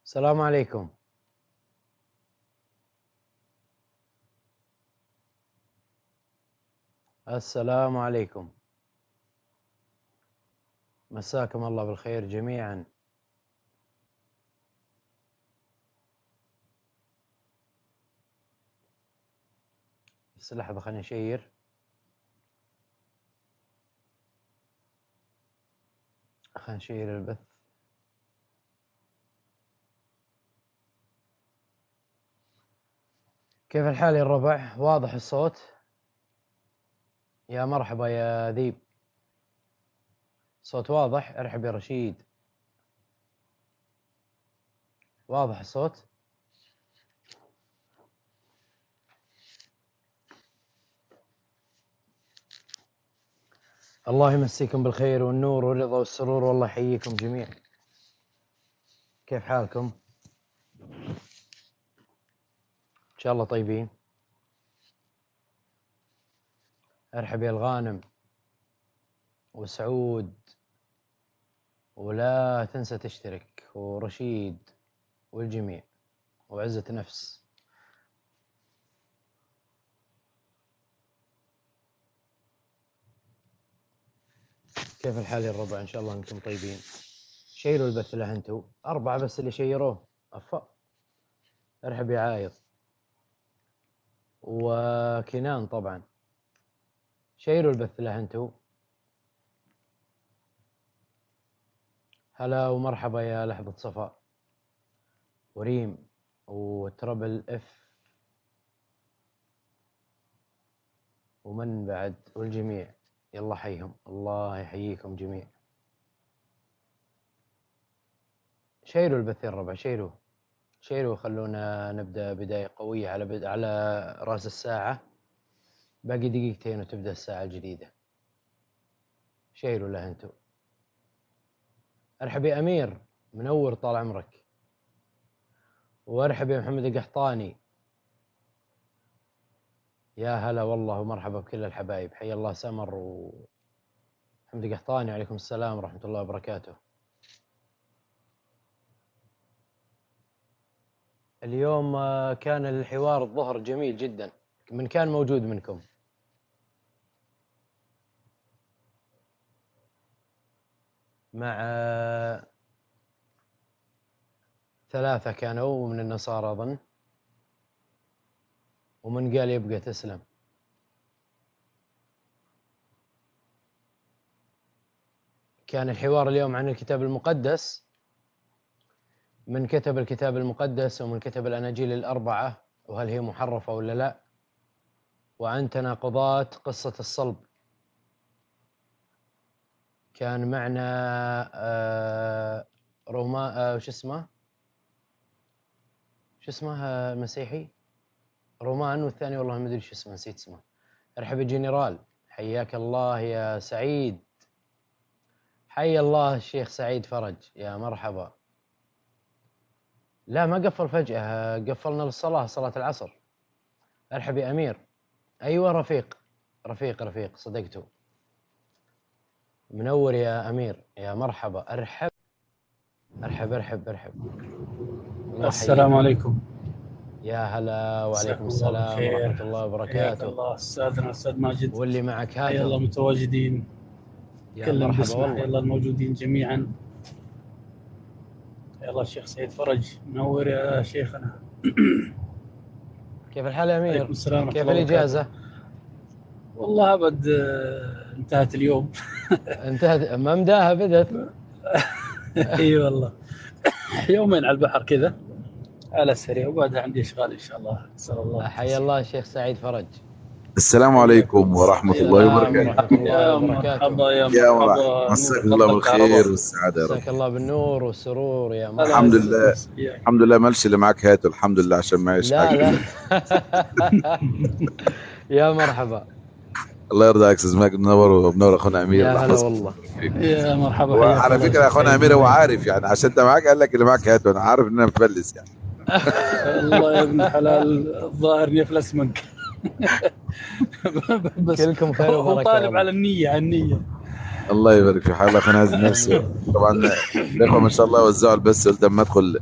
السلام عليكم. السلام عليكم. مساكم الله بالخير جميعا. بس لحظة خليني أشير. خليني أشير البث. كيف الحال يا الربع؟ واضح الصوت؟ يا مرحبا يا ذيب. صوت واضح؟ ارحب يا رشيد. واضح الصوت؟ الله يمسيكم بالخير والنور والرضا والسرور والله يحييكم جميعا. كيف حالكم؟ إن شاء الله طيبين. ارحب يا الغانم وسعود، ولا تنسى تشترك، ورشيد والجميع وعزة نفس. كيف الحال يا الربع؟ إن شاء الله أنكم طيبين. شيروا البث له أنتوا 4 بس اللي شيروه. أفا ارحب يا عايض وكنان طبعا. شيروا البث له أنتوا. هلا ومرحبا يا لحظة صفاء وريم وتربل اف ومن بعد والجميع. يلا حيهم، الله يحييكم جميع. شيروا البث يا الربع، شيروا خلونا نبدأ بداية قوية على رأس الساعة. باقي دقيقتين وتبدأ الساعة الجديدة. شيروا له انتو. ارحب يا أمير، منور طال عمرك. وارحب يا محمد القحطاني. يا هلا والله ومرحبا بكل الحبايب. حي الله سمر ومحمد القحطاني. عليكم السلام ورحمة الله وبركاته. اليوم كان الحوار الظهر جميل جدا. من كان موجود منكم؟ مع 3 كانوا من النصارى أظن، ومن قال يبقى تسلم. كان الحوار اليوم عن الكتاب المقدس، من كتب الكتاب المقدس ومن كتب الأناجيل ال4 وهل هي محرفة ولا لا، وعن تناقضات قصة الصلب. كان معنا شو اسمه مسيحي رومان، والثاني والله ما ادري شو اسمه، نسيت اسمه. ارحب الجنرال، حياك الله يا سعيد. حي الله الشيخ سعيد فرج، يا مرحبا. لا ما قفل فجأة، قفلنا للصلاة، صلاة العصر. ارحب يا أمير. أيوة رفيق صدقتوا. منور يا أمير، يا مرحبا. ارحب. السلام عليكم. يا هلا وعليكم السلام ورحمة الله وبركاته. حياك الله أستاذنا أستاذ ماجد، واللي معك هاتم. حيا الله متواجدين. يا مرحبا والله. حيا الله الموجودين جميعا. حيا الله الشيخ سعيد فرج، منور يا شيخنا. كيف الحال يا أمير؟ عليكم السلام. كيف الإجازة؟ والله أبد انتهت اليوم. انتهت؟ ما مداها بدت. اي والله يومين على البحر كذا على السريع، وبعدها عندي اشغال ان شاء الله. اسال الله. حيا الله الشيخ سعيد فرج. السلام عليكم ورحمة الله وبركاته. يا مرحبا يا مرحبا، مساك الله بالخير والسعادة يا رب. مساك الله بالنور والسرور يا مرحبا. الحمد لله مالش اللي معك هاته، الحمد لله عشان ما يعيش حاجة. لا يا مرحبا. الله يرضى عليك استاذ ماجد، منور اخونا امير. يا هلا والله. يا مرحبا. على فكرة اخونا امير هو عارف يعني، عشان انت معاك قال لك اللي معك هاته، انا عارف ان انا مفلس يعني. الله يا ابن حلال، الظاهر يفلس منك. بس كلكم خير وبركة. طالب على النية. الله يبارك في حالك اخونا هذا نفسه. طبعا الاخوه ما شاء الله وزعوا البث، قلت اما ادخل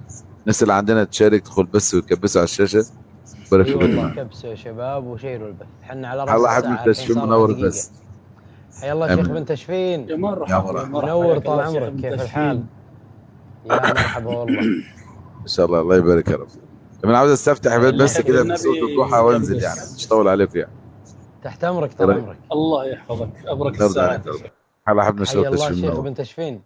الناس اللي عندنا تشارك تدخل بس وتكبسوا على الشاشه. بارك اي فيكم والله جميعا. كبسوا يا شباب وشيروا البث، حنا على راس الله حد من الساعه الحين التشفين صار لها منور دقيقه. بس. حيا الله شيخ امين. بن تشفين. يا يا مرحبا يا مرحبا. مرحبا، منور حياك طال الله شيخ عمرك، ابن كيف تشفين. الحال؟ يا مرحبا والله. ان شاء الله، الله يبارك يا رب. انا عاوز استفتح حيا الله بس اللي يحب كده حبيبي. بصوت النبي الضحى وانزل، يعني يكبس. مش طول عليكم يعني. تحت امرك ايه طال رايك؟ عمرك. الله يحفظك، ابرك يرضى عليك الساعات يا يا رب. شيخ. هلا حبنا شباب حيا الله تشفين شيخ منور. بن تشفين.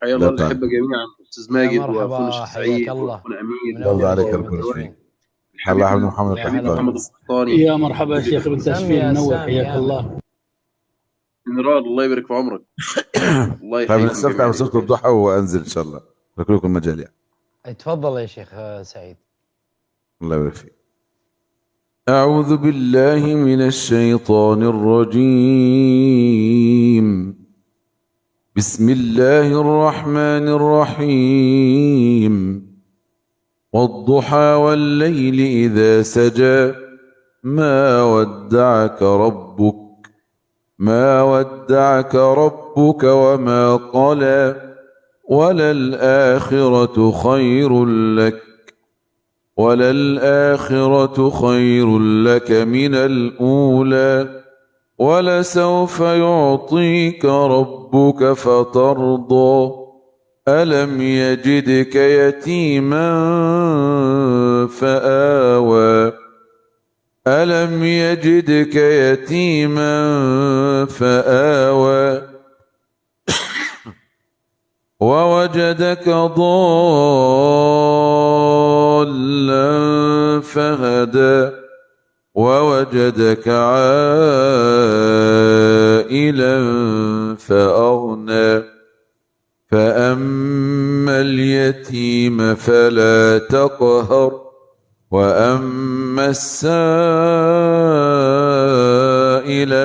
حيا الله الله يرضى عليك. الأحبة جميعا، أستاذ يا ماجد وأخونا مرحبا، الشيخ حياك سعيد الله. وأخونا أمين يرضى منور عليك يا شيخ رب. بن تشفين. الله الحبيب حبنا محمد يا الحبيب هلا محمد القحطاني. والله. القحطاني. يا مرحبا يا شيخ ابن سمي تشفين، يا منور، سامي حياك يا أمل. الله. جنرال الله يبارك في عمرك. الله طيب يحييكم نستفتح جميعا. بصوت الضحى وانزل ان شاء الله. اترك لكم مجال يعني. تفضل يا شيخ سعيد. الله يبارك فيك. أعوذ بالله من الشيطان الرجيم. بسم الله الرحمن الرحيم. والضحى والليل إذا سجى ما ودعك ربك وما قلى وللآخرة خير لك من الأولى ولسوف يعطيك ربك فترضى ألم يجدك يتيما فآوى ووجدك ضالا فهدى ووجدك عائلا فأغنى فأما اليتيم فلا تقهر وأما السائل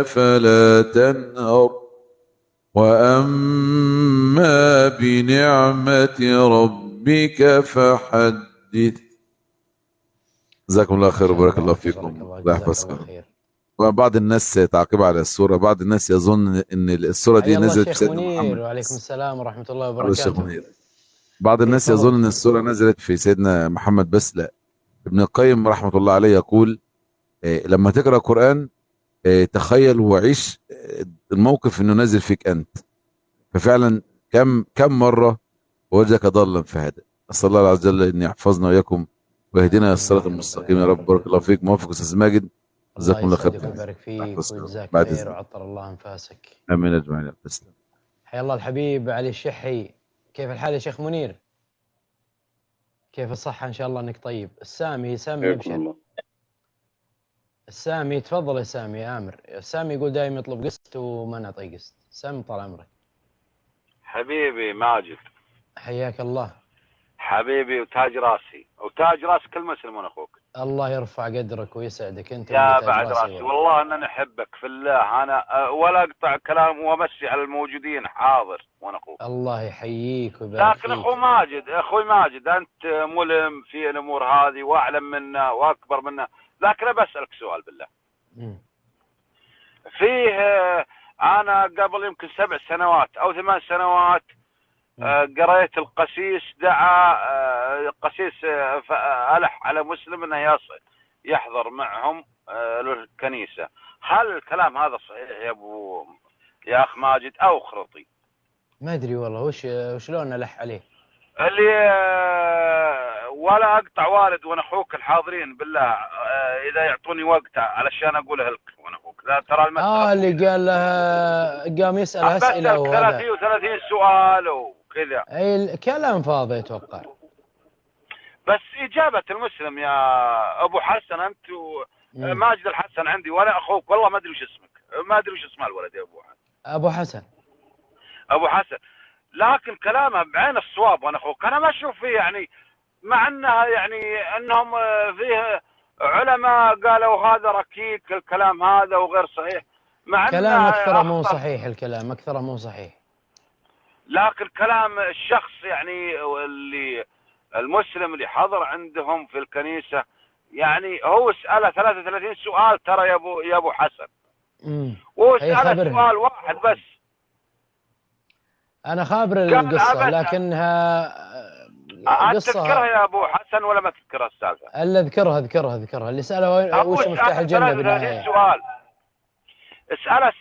فلا تنهر وأما بنعمة ربك فحدث. جزاكم الله خير وبارك الله فيكم. الله يحفظكم. بعض الناس تعقيب على السورة، بعض الناس يظن ان السورة دي نزلت في سيدنا محمد. وعليكم السلام ورحمة الله وبركاته. بعض الناس يظن ان السورة نزلت في سيدنا محمد بس، لا. ابن القيم رحمة الله عليه يقول لما تقرأ القرآن تخيل وعيش الموقف انه نازل فيك انت. ففعلا كم مرة وجدك ضالا فهدى. اسال الله عز وجل ان يحفظنا واياكم ويهدينا الصراط المستقيم يا رب. بارك الله فيك. موافق استاذ ماجد. جزاكم الله خير. الله يبارك فيك ويجزاك خير وعطر الله انفاسك. امين اجمعين. تسلم. حيا الله الحبيب علي الشحي. كيف الحال يا شيخ منير؟ كيف الصحة؟ ان شاء الله انك طيب. سامي ابشر. السامي تفضل يا سامي. يا آمر السامي يقول دائما يطلب قسط وما نعطيه قسط. سامي طال عمرك. حبيبي ماجد، حياك الله حبيبي وتاج راسي وتاج راس كل مسلم اخوك. الله يرفع قدرك ويسعدك انت يا بعد راسي والله انني احبك في الله. انا ولا اقطع كلام وامسي على الموجودين، حاضر وانا اخوك. الله يحييك ويبارك فيك. لكن اخوي ماجد انت ملم في الامور هذه واعلم منا واكبر منا، لكن ابى اسالك سؤال بالله. فيه انا قبل يمكن 7 سنوات او 8 سنوات قريت القسيس دعا قسيس ألح على مسلم انه يحضر معهم للكنيسة. هل الكلام هذا صحيح يا اخ ماجد او خرطي؟ ما ادري والله. وش لون ألح عليه اللي ولا اقطع والد وانا اخوك الحاضرين بالله اذا يعطوني وقت علشان اقولها لك وانا اخوك. لا ترى المسألة اللي قال له قام يسأل اسئله وهذا 30 سؤال وكذا. اي كلام فاضي اتوقع. بس اجابه المسلم يا ابو حسن انت ماجد الحسن عندي وانا اخوك والله ما ادري وش اسمك، ما ادري وش اسمه الولد يا ابو حسن. لكن كلامه بعين الصواب وانا اخوك. انا ما اشوف فيه يعني مع انها يعني انهم فيه علماء قالوا هذا ركيك الكلام هذا وغير صحيح، مع كلام اكثره مو صحيح. الكلام اكثره مو صحيح، لكن كلام الشخص يعني اللي المسلم اللي حضر عندهم في الكنيسة يعني هو سأله 33 سؤال ترى يا ابو حسن. وهو سأله سؤال واحد بس. انا خابر القصة لكنها تذكرها يا ابو حسن ولا ما تذكرها السالفه؟ الا اذكرها اللي ساله وش مفتاح الجنه بالنهايه. سؤال اساله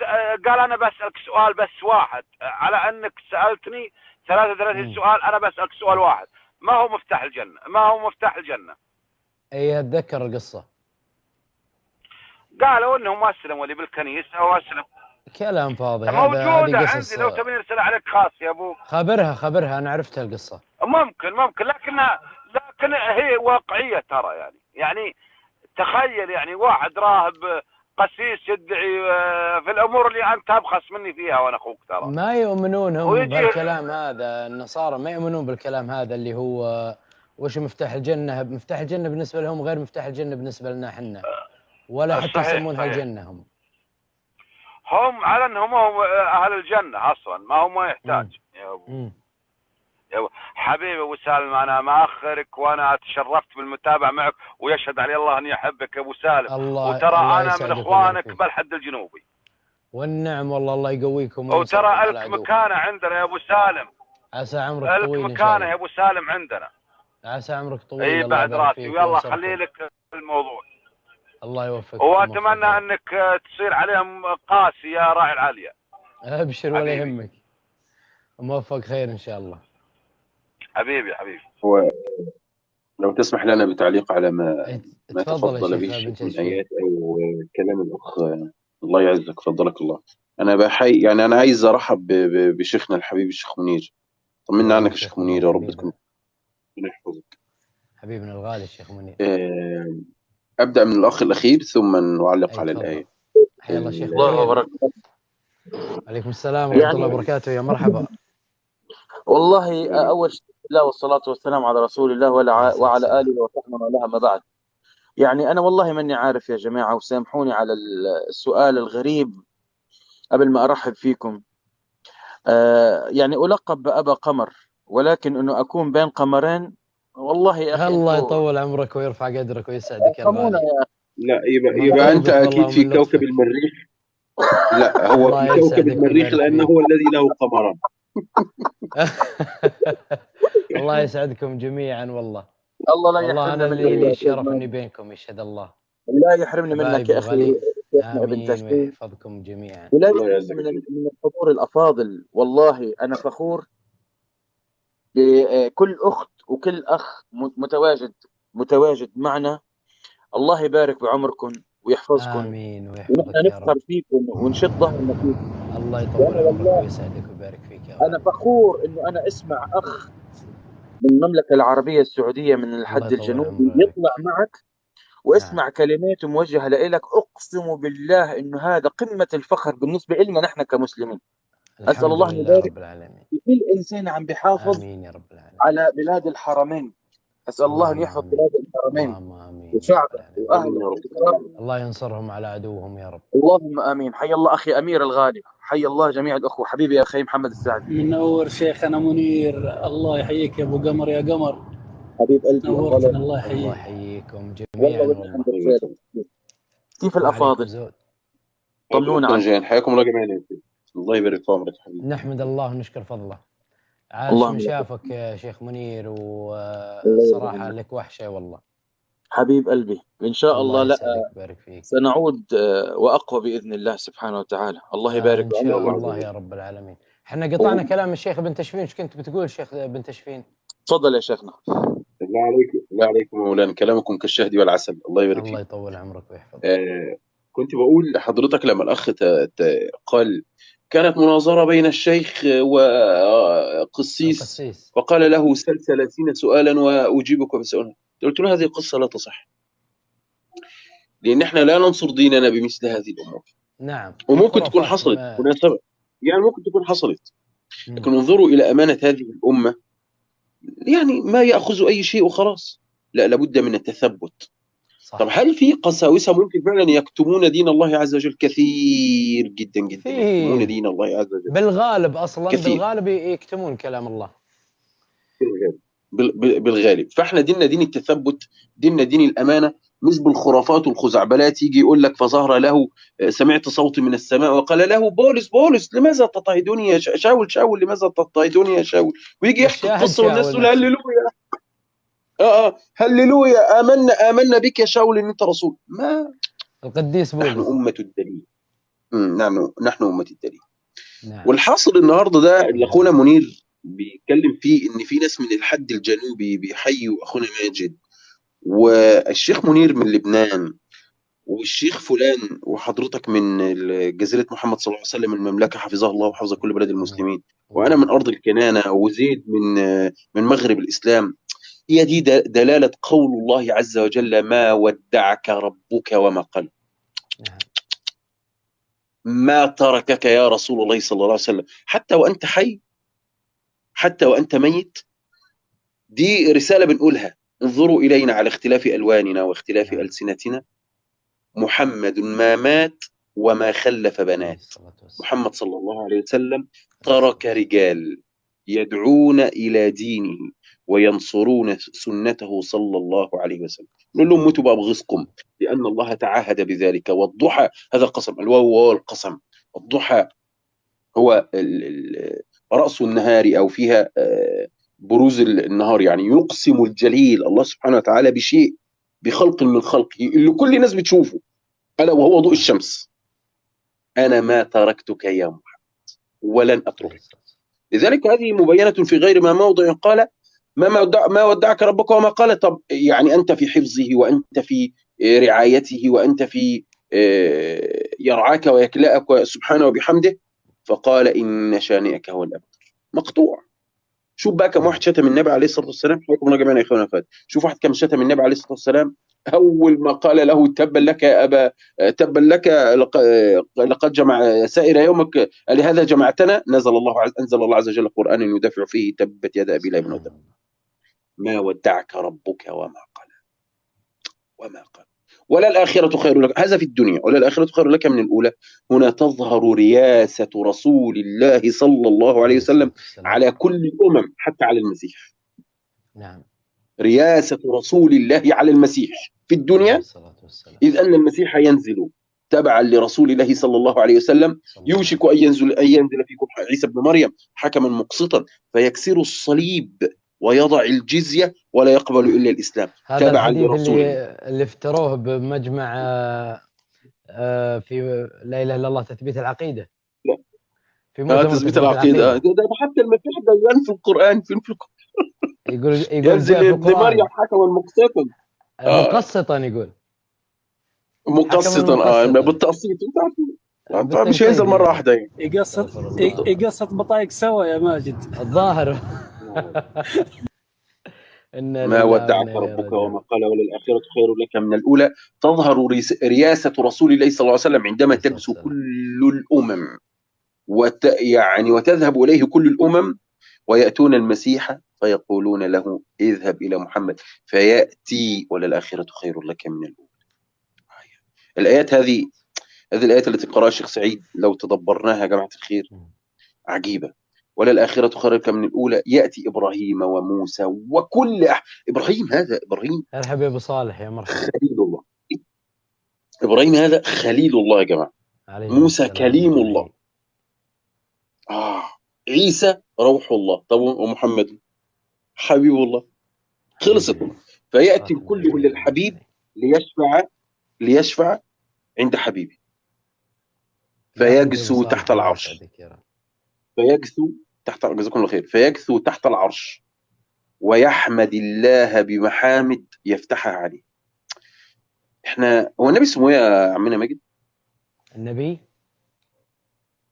قال انا بسالك سؤال بس واحد، على انك سالتني 33 سؤال، انا بسالك سؤال واحد، ما هو مفتاح الجنه؟ ما هو مفتاح الجنه؟ اي اتذكر القصه. قالوا انهم اسلموا اللي بالكنيسه واسلم. كلام فاضي. موجوده عندي لو تبي نرسل عليك خاص يا ابو. خبرها انا عرفت القصه. ممكن لكن هي واقعيه ترى، يعني تخيل يعني واحد راهب قسيس يدعي في الامور اللي انت ابخس مني فيها وانا اخوك ترى. ما يؤمنون هم بالكلام هذا، النصارى ما يؤمنون بالكلام هذا اللي هو وش مفتاح الجنه. مفتاح الجنه بالنسبه لهم غير مفتاح الجنه بالنسبه لنا احنا، ولا حتى يسمونها الجنه. هم على انهم هم اهل الجنه اصلا، ما هو ما يحتاج يا ابو حبيبي ابو سالم. انا ما اخرك وانا تشرفت بالمتابعه معك، ويشهد علي الله اني احبك يا ابو سالم. وترى انا من اخوانك بالحد الجنوبي. والنعم والله، الله يقويكم. وترى لك مكانه عندنا يا ابو سالم. عسى عمرك طويل. لك مكانه يا ابو سالم عندنا. عسى عمرك طويل. اي بعد راسي. ويلا خلي لك الموضوع. الله يوفقك. واتمنى انك تصير عليهم قاسي يا راعي العاليه. ابشر ولا يهمك، موفق خير ان شاء الله. حبيبي. هو لو تسمح لنا بتعليق على ما تفضل به الشيخ من آيات أو كلام الأخ، الله يعزك، فضلك الله. أنا بحي يعني أنا عايز أرحب بشيخنا الحبيب الشيخ منير. طمنا عنك الشيخ منير، يا رب تكون يحفظك. حبيبنا الغالي الشيخ منير. أبدأ من الأخ الأخير ثم نعلق على الآية. حيا الله شيخ. الله وبركاته. عليكم السلام ورحمة الله وبركاته. يا مرحبا. والله أول شيء الله والصلاة والسلام على رسول الله وعلى آله وصحبه ولها ما بعد. يعني أنا والله ماني عارف يا جماعة، وسامحوني على السؤال الغريب قبل ما أرحب فيكم. يعني ألقب بأبا قمر، ولكن أنه أكون بين قمرين والله يا أخي. الله يطول عمرك ويرفع قدرك ويسعدك يا غالي. لا يبقى أنت أكيد في كوكب المريخ. لا هو في كوكب المريخ لأنه هو الذي له قمران. الله يسعدكم جميعا والله. الله لا والله أنا لي الشرف إني بينكم، يشهد الله. لا يحرمني منك يا أخي. آمين ويحفظكم جميعا. ولا يحرمني من الحضور الأفاضل. والله أنا فخور بكل أخت وكل أخ متواجد معنا. الله يبارك بعمركم ويحفظكم. آمين ويحفظك يا رب. ونحن نفخر فيكم ونشد ظهرنا فيكم. الله يطول عمرك ويسعدك ويبارك فيك يا رب. أنا فخور إنه أنا أسمع أخ من المملكة العربية السعودية من الحد الجنوبي يطلع معك واسمع كلمات موجهة لإلك. أقسم بالله إنه هذا قمة الفخر بالنسبة لنا نحن كمسلمين. أسأل الله أن يبارك في كل إنسان عم بيحافظ على بلاد الحرمين. أسأل الله أن يحفظ بلاد الحرمين وشعبه وأهله. الله ينصرهم على عدوهم يا رب. اللهم آمين. حي الله أخي أمير الغالي، حي الله جميع الأخوة. حبيبي يا أخي محمد السعدي. منور شيخنا منير. الله يحييك يا أبو قمر يا قمر. حبيب قلبي. نورتنا. الله يحييك. الله يحييكم جميعا. كيف الأفاضل؟ طمنونا عنك. حياكم الله جميعا. الله يبارك في عمرك. نحمد الله ونشكر فضله. عاش من شافك يا شيخ منير، وصراحة لك وحشة والله. حبيب قلبي. إن شاء الله لا فيك. سنعود وأقوى بإذن الله سبحانه وتعالى. الله يبارك إن شاء الله يا رب العالمين. احنا قطعنا كلام الشيخ ابن تشفين. ايش كنت بتقول الشيخ ابن تشفين؟ تفضل يا شيخنا. الله عليكم مولانا، كلامكم كالشهد والعسل. الله يبارك فيك. الله يطول عمرك ويحفظك. كنت بقول لحضرتك لما الأخ قال كانت مناظرة بين الشيخ وقسيس وقال له سل 30 سؤالا وأجيبك بسؤال. قلت له هذه القصة لا تصح، لأن احنا لا ننصر ديننا بمثل هذه الأمور. نعم. وممكن تكون حصلت مناسبة، يعني ممكن تكون حصلت، لكن انظروا إلى أمانة هذه الأمة. يعني ما يأخذ أي شيء وخلاص، لا، لابد من التثبت. صح. طب هل في قساوسة ممكن فعلا يكتمون دين الله عز وجل؟ كثير جدا جدا يكتمون دين الله عز وجل. بالغالب أصلا كثير. بالغالب يكتمون كلام الله بالغالب. فاحنا ديننا دين التثبت، ديننا دين الأمانة، مش بالخرافات والخزعبلات. يجي يقول لك فظهر له سمعت صوت من السماء وقال له بولس لماذا تضطهدوني يا شاول لماذا تضطهدوني يا شاول، ويجي يحكي القصة والناس تقول هللويا. هللويا، آمنا بك يا شاول إن أنت رسول. ما القديس نحن بولس. أمة الدليل. نحن أمة الدليل. نعم. والحاصل النهارده ده اللي أخونا منير بيتكلم فيه، إن في ناس من الحد الجنوبي بيحيوا أخونا ماجد، والشيخ منير من لبنان، والشيخ فلان وحضرتك من جزيرة محمد صلى الله عليه وسلم المملكة، حفظها الله وحفظ كل بلاد المسلمين، وأنا من أرض الكنانة، وزيد من مغرب الإسلام. هي دي دلالة قول الله عز وجل: ما ودعك ربك وما قل. ما تركك يا رسول الله صلى الله عليه وسلم، حتى وأنت حي، حتى وأنت ميت. دي رسالة بنقولها: انظروا إلينا على اختلاف ألواننا واختلاف ألسنتنا، محمد ما مات وما خلف بنات. محمد صلى الله عليه وسلم ترك رجال يدعون إلى دينه وينصرون سنته صلى الله عليه وسلم. نقول لهم: متوا بأبغضكم، لأن الله تعهد بذلك. والضحى، هذا قسم، الواو واو القسم. الضحى هو رأس النهار، أو فيها بروز النهار، يعني يقسم الجليل الله سبحانه وتعالى بشيء، بخلق من خلقه اللي كل الناس بتشوفه، ألا وهو ضوء الشمس. أنا ما تركتك يا محمد ولن أتركك. لذلك هذه مبينة في غير ما موضع. قال: ما ودعك ربك وما قال. طب يعني أنت في حفظه، وأنت في رعايته، وأنت في يرعاك ويكلأك سبحانه وبحمده. فقال: إن شانئك هو الأبتر. مقطوع. شوف بقى كم واحد شتم النبي عليه الصلاة والسلام. حكم الله جميعا يا إخوانا فات. شوف واحد كم شتم النبي عليه الصلاة والسلام. أول ما قال له: تبا لك يا أبا، تبا لك، لقد جمع سائر يومك لهذا جمعتنا، أنزل الله عز وجل قرآنا يدافع فيه: تبت يد أبي لهب وتب. ما ودعك ربك وما قال. ولا الآخرة خير لك. هذا في الدنيا. ولا الآخرة خير لك من الأولى. هنا تظهر رياسة رسول الله صلى الله عليه وسلم على كل الأمم، حتى على المسيح. نعم. رياسة رسول الله على المسيح في الدنيا، إذ أن المسيح ينزل تبعا لرسول الله صلى الله عليه وسلم. يوشك أن ينزل فيكم عيسى بن مريم حكما مقسطا، فيكسر الصليب ويضع الجزية ولا يقبل إلا الإسلام تبعا لرسول الله. اللي افتروه بمجمع في لا إله إلا الله تثبيت العقيدة. لا. في تثبيت العقيدة. ده حتى المسيح بيان في القرآن. فين في القرآن؟ يقول ينزل ابن مريم حكما مقسطا. مقسطا يقول مقسطا. بالتقسيط. انت مش هينزل مره واحده يعني. يقسط بطايق سوا يا ماجد الظاهر. ما ودعك ربك وما قال. وللآخرة خير لك من الأولى. تظهر رياسة رسول الله صلى الله عليه وسلم عندما تبسو كل الأمم، وتذهب إليه كل الأمم، ويأتون المسيح فيقولون له: اذهب إلى محمد، فيأتي: وللآخرة خير لك من الأولى. الآيات هذه الآيات التي قرأها الشيخ سعيد، لو تدبرناها يا جماعة الخير، عجيبة. وللآخرة خير لك من الأولى. يأتي إبراهيم وموسى وكل إبراهيم هذا ارحب يا أبو صالح، يا مرحبا. خليل الله. إبراهيم هذا خليل الله يا جماعة. موسى كليم الله. عيسى روح الله. طب ومحمد حبيب الله. خلصت. فيأتي الكل إلى الحبيب ليشفع عند حبيبي، فيجثو تحت العرش. جزاكم الله خير. فيجثو تحت العرش ويحمد الله بمحامد يفتحها عليه. هو النبي اسمه ايه يا عمنا ماجد؟ النبي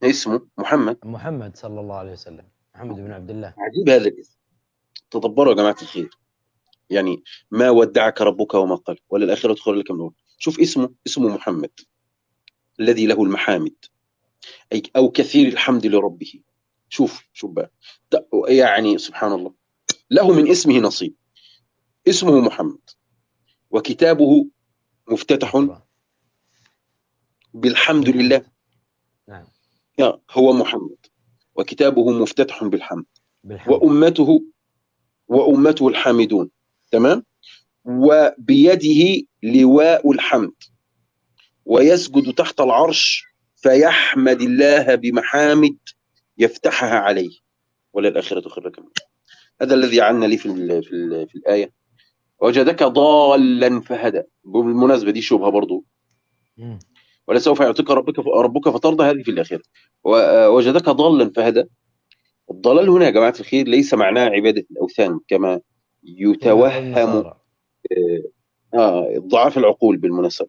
اسمه محمد صلى الله عليه وسلم، محمد بن عبد الله. عجيب هذا الاسم. تدبروا يا جماعة الخير. يعني ما ودعك ربك وما قال، وللآخرة خير لك من الأولى. شوف اسمه محمد الذي له المحامد، أو كثير الحمد لربه. شوف بقى، يعني سبحان الله، له من اسمه نصيب. اسمه محمد، وكتابه مفتتح بالحمد لله. نعم. هو محمد، وكتابه مفتتح بالحمد. وأمته الحامدون. تمام. وبيده لواء الحمد، ويسجد تحت العرش فيحمد الله بمحامد يفتحها عليه، وللآخرة خير لك. هذا الذي عنا لي في الآية. وجدك ضالا فهدى. بالمناسبة دي شبهة برضو، ولسوف يعطيك ربك فترضى، هذه في الآخرة. وجدك ضالا فهدى. الضلال هنا يا جماعة الخير ليس معناه عبادة الأوثان كما يتوهم ضعاف العقول. بالمناسبة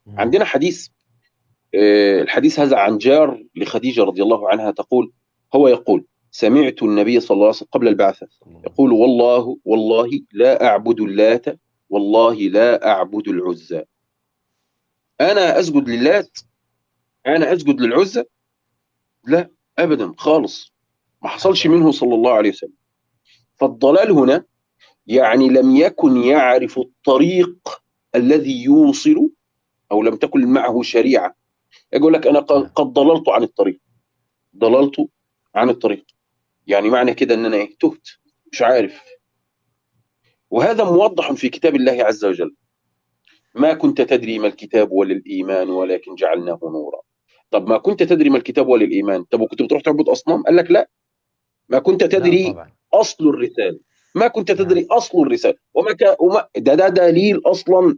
عندنا حديث، الحديث هذا عن جار لخديجة رضي الله عنها، تقول هو يقول سمعت النبي صلى الله عليه وسلم قبل البعثة يقول والله لا أعبد اللات، والله لا أعبد العزى. أنا أسجد للات، أنا أسجد للعزى؟ لا أبدا خالص، ما حصلش منه صلى الله عليه وسلم. فالضلال هنا يعني لم يكن يعرف الطريق الذي يوصل، أو لم تكن معه شريعة. يقول لك أنا قد ضللت عن الطريق، ضللت عن الطريق، يعني معنى كده أن أنا تهت مش عارف. وهذا موضح في كتاب الله عز وجل: ما كنت تدري ما الكتاب ولا الإيمان ولكن جعلناه نورا. طب ما كنت تدري ما الكتاب ولا الإيمان، طب وكنت بتروح تعبد أصنام؟ قال لك لا، ما كنت تدري أصل الرسالة، ما كنت تدري أصل الرسالة. ده دليل أصلا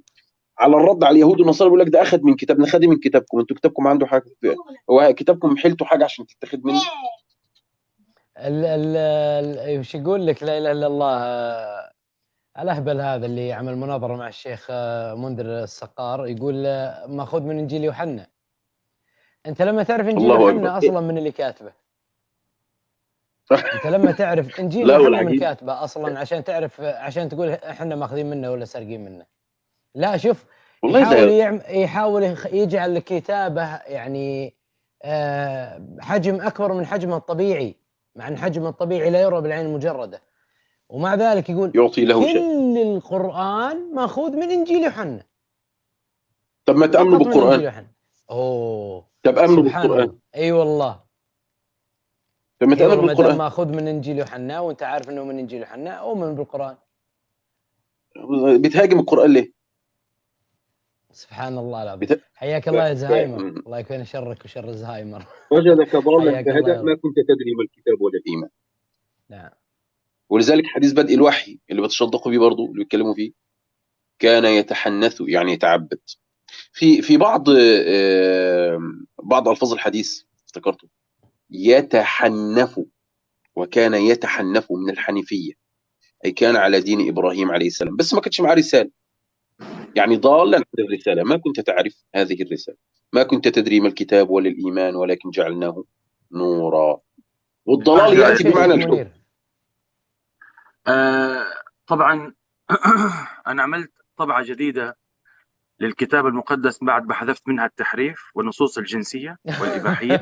على الرد على اليهود والنصارى. بيقول لك ده أخذ من كتابنا، خد من كتابكم، انتوا كتابكم عنده حاجة، هو كتابكم حلتوا حاجة عشان تتخذ منه. وش يقول لك لا إله إلا الله الأهبل هذا اللي عمل مناظرة مع الشيخ منذر السقار، يقول ماخذ من إنجيل يوحنا. أنت لما تعرف إنجيل يوحنا أصلا من اللي كاتبه، أنت لما تعرف إنجيل يوحنا من كاتبه أصلا عشان تعرف، عشان تقول إحنا ماخذين منه ولا سارقين منه. لا شوف، يحاول يجعل الكتابة يعني حجم أكبر من حجمه الطبيعي، مع أن حجمه الطبيعي لا يرى بالعين المجردة، ومع ذلك يقول يعطي له كل شيء. القرآن ماخوذ من إنجيل يوحنا. طب ما تأمنوا بالقرآن. طب أمنوا بالقرآن. أي والله. طب ما تأمنوا بالقرآن. ماخوذ من إنجيل يوحنا وأنت عارف إنه من إنجيل يوحنا، أؤمن بالقرآن. بتهاجم القرآن ليه؟ سبحان الله العظيم. حياك الله يا زهايمر، الله يكون شرك وشر الزهايمر. وجدك ضالا فهدى، ما كنت تدري ما الكتاب ولا الإيمان. نعم. ولذلك حديث بدء الوحي اللي بتشدقوا بيه برضو، اللي بيتكلموا فيه، كان يتحنث يعني يتعبد. في بعض ألفاظ الحديث افتكرته يتحنف، وكان يتحنف من الحنيفية، أي كان على دين إبراهيم عليه السلام، بس ما كانش معاه رسالة، يعني ضالا عن الرسالة، ما كنت تعرف هذه الرسالة، ما كنت تدري ما الكتاب ولا الإيمان ولكن جعلناه نورا. والضلال يأتي بمعنى الحب. طبعا أنا عملت طبعة جديدة للكتاب المقدس بعد ما حذفت منها التحريف والنصوص الجنسية والإباحية.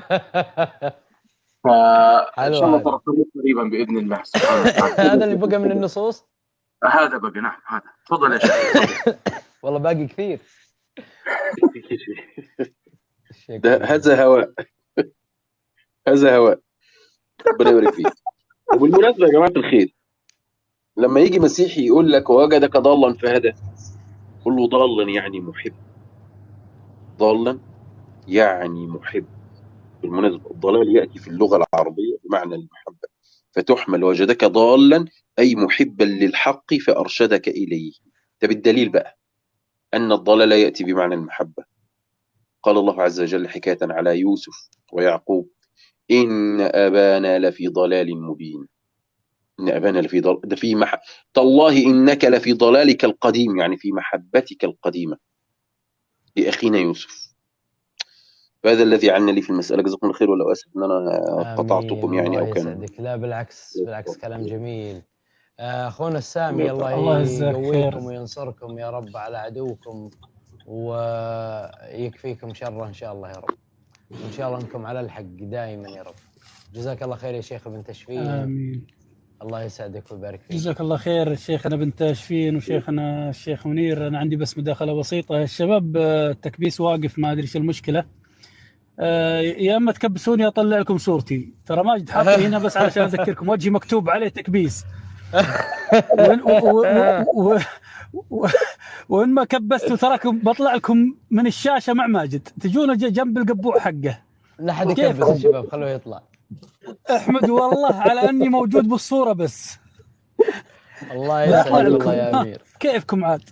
فإن شاء الله ترقبوا قريبا بإذن الله سبحانه وتعالى. هذا اللي بقى من النصوص؟ هذا بقى، نعم هذا. تفضل يا شيخ. والله باقي كثير. هذا هواء، هذا هواء، ربنا يبارك فيك. وبالمناسبة يا جماعة الخير، لما يجي مسيحي يقول لك ووجدك ضالا فهدى، قل له ضالا يعني محب، ضالا يعني محب. بالمناسبة الضلال يأتي في اللغة العربية بمعنى المحبة، فتحمل وجدك ضالا أي محبا للحق فأرشدك إليه. ده بالدليل بقى أن الضلال يأتي بمعنى المحبة. قال الله عز وجل حكاية على يوسف ويعقوب: إن أبانا لفي ضلال مبين. إن أبانا لفي ضلال، ده في تالله إنك لفي ضلالك القديم، يعني في محبتك القديمة لأخينا يوسف. فهذا الذي عنا لي في المسألة. جزاكم الله خير، ولا أسف أن أنا قطعتكم يعني أو كان. لا بالعكس، بالعكس كلام جميل. أخونا السامي الله يقويكم وينصركم يا رب على عدوكم ويكفيكم شره إن شاء الله يا رب، وإن شاء الله أنكم على الحق دائما يا رب. جزاك الله خير يا شيخ ابن تشفين. آمين. الله يسعدك ويبارك فيك. جزاك الله خير شيخنا ابن تشفين وشيخنا الشيخ منير. أنا عندي بس مداخلة بسيطة. الشباب التكبيس واقف، ما أدري إيش المشكلة. يا اما تكبسوني اطلع لكم صورتي، ترى ماجد حاطني هنا بس علشان اذكركم، وجهي مكتوب عليه تكبيس. وإن ما كبستوا تراكم بطلع لكم من الشاشة مع ماجد، تجون جنب القبوع حقه. لا حد يكبس يا شباب، خلوه يطلع. احمد والله على اني موجود بالصورة بس. الله يسعدك والله يا امير. كيفكم عاد؟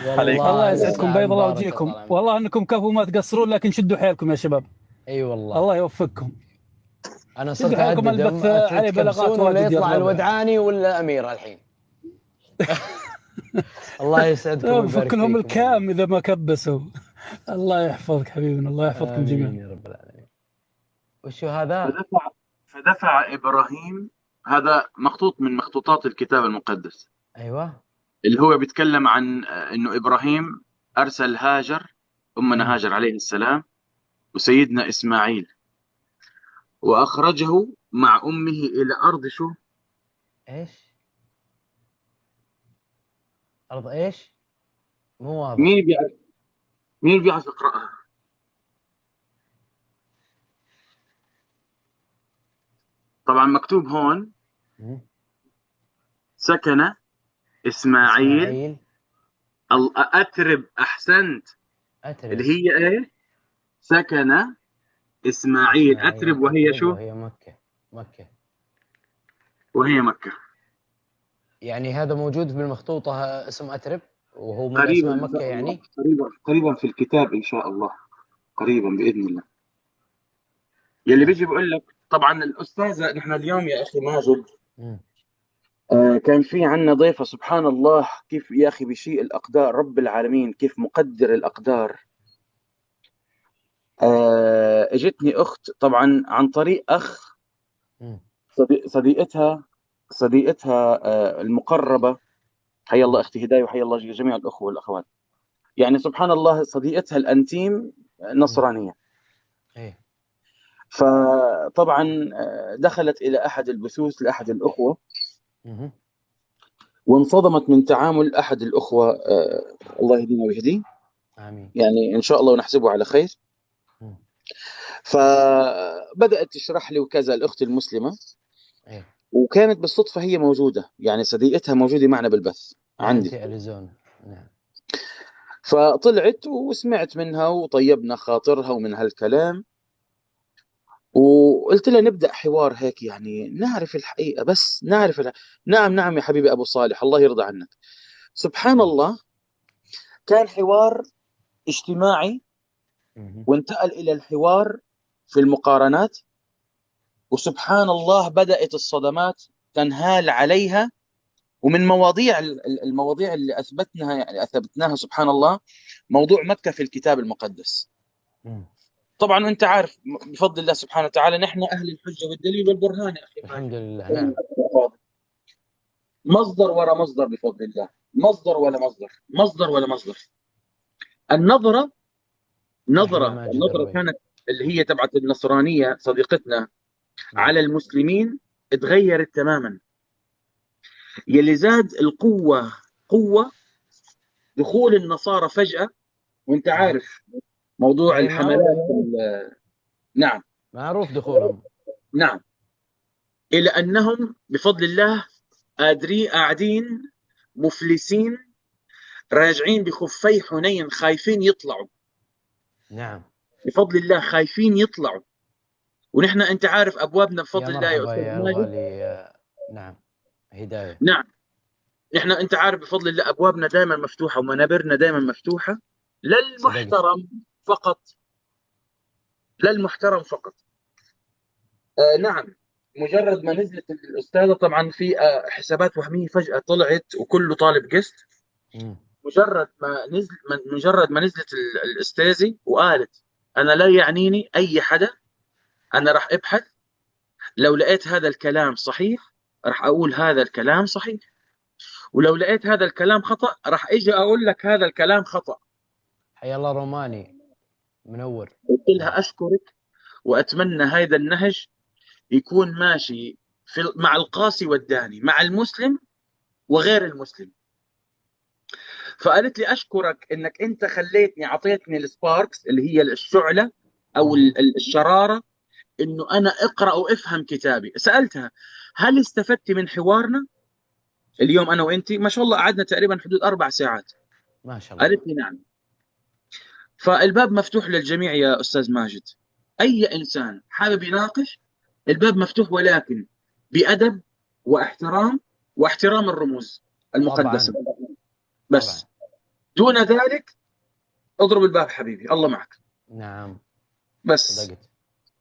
والله الله يسعدكم، بيض الله وجهكم، والله انكم كفو ما تقصرون، لكن شدوا حيلكم يا شباب. اي والله الله يوفقكم. انا صرت حيلكم، البث عليه بلاغات ولا واجد يطلع الودعاني ولا اميره الحين. الله يسعدكم ويبارك فيكم. لهم فيكم الكام اذا ما كبسوا. الله يحفظك حبيبنا، الله يحفظكم جميعا يا رب العالمين. وشو هذا؟ فدفع ابراهيم، هذا مخطوط من مخطوطات الكتاب المقدس. ايوه. اللي هو بيتكلم عن انه ابراهيم ارسل هاجر، امنا هاجر عليه السلام، وسيدنا اسماعيل، واخرجه مع امه الى ارض شو؟ ايش؟ ارض ايش؟ مو واضح. مين بيعرف يقراها؟ طبعا مكتوب هون سكن إسماعيل. أترب، أحسنت. أترب. اللي هي إيه؟ سكن إسماعيل أترب، وهي شو؟ وهي مكة. وهي مكة. يعني هذا موجود بالمخطوطة اسم أترب، وهو من قريبا أسماء مكة يعني؟ قريبا في الكتاب إن شاء الله، قريبا بإذن الله. يلي بيجي بقول لك طبعا الأستاذة، نحن اليوم يا أخي ماجد كان في عنا ضيفة، سبحان الله كيف يا أخي بشيء الأقدار، رب العالمين كيف مقدر الأقدار. اجتني أخت طبعا عن طريق أخ صديقتها المقربة، حيا الله أختي هداية، وحيا الله جميع الأخوة والأخوات. يعني سبحان الله صديقتها الأنتيم نصرانية. فطبعا دخلت إلى أحد البثوث لأحد الأخوة، وانصدمت من تعامل أحد الأخوة، الله يهدينا ويهديه، آمين. يعني إن شاء الله ونحسبه على خير. فبدأت تشرح لي وكذا الأخت المسلمة، وكانت بالصدفة هي موجودة، يعني صديقتها موجودة معنا بالبث عندي في أريزونا. نعم. فطلعت وسمعت منها وطيبنا خاطرها ومن هالكلام، وقلت لها نبدأ حوار هيك، يعني نعرف الحقيقة، بس نعرف نعم يا حبيبي أبو صالح، الله يرضى عنك. سبحان الله كان حوار اجتماعي، وانتقل إلى الحوار في المقارنات، وسبحان الله بدأت الصدمات تنهال عليها. ومن المواضيع اللي أثبتناها سبحان الله موضوع مكة في الكتاب المقدس. طبعا أنت عارف بفضل الله سبحانه وتعالى نحن أهل الحجة والدليل والبرهان يا أخي. الحمد لله. نعم. مصدر ورا مصدر بفضل الله، مصدر ولا مصدر. النظرة كانت اللي هي تبعت النصرانية صديقتنا على المسلمين اتغيرت تماما. يلي زاد القوة قوة دخول النصارى فجأة، وانت عارف موضوع الحملات نعم معروف دخولهم، نعم، إلى أنهم بفضل الله قاعدين مفلسين راجعين بخفي حنين، خايفين يطلعوا. نعم. بفضل الله خايفين يطلعوا، ونحن انت عارف ابوابنا بفضل الله يا استاذ ماجد. نعم هداية. نعم نحن انت عارف بفضل الله ابوابنا دائما مفتوحه ومنابرنا دائما مفتوحه للمحترم فقط، للمحترم فقط. نعم، مجرد ما نزلت الاستاذه طبعا في حسابات وهميه فجاه طلعت وكله طالب قسط. مجرد ما نزلت الاستاذه وقالت انا لا يعنيني اي حدا، انا راح ابحث، لو لقيت هذا الكلام صحيح راح اقول هذا الكلام صحيح، ولو لقيت هذا الكلام خطأ راح اجي اقول لك هذا الكلام خطأ. حيا الله روماني منور. قلت لها اشكرك واتمنى هذا النهج يكون ماشي مع القاسي والداني، مع المسلم وغير المسلم. فقالت لي اشكرك انك انت خليتني، اعطيتني السباركس اللي هي الشعلة او الشرارة، انه انا اقرأ وافهم كتابي. سألتها هل استفدت من حوارنا اليوم انا وانت؟ ما شاء الله قعدنا تقريبا حدود 4 ساعات. ما شاء الله. قالت لي نعم. فالباب مفتوح للجميع يا استاذ ماجد، اي انسان حابب يناقش الباب مفتوح، ولكن بأدب واحترام الرموز المقدسة. بس طبعا. دون ذلك اضرب الباب حبيبي، الله معك. نعم بس صدقت.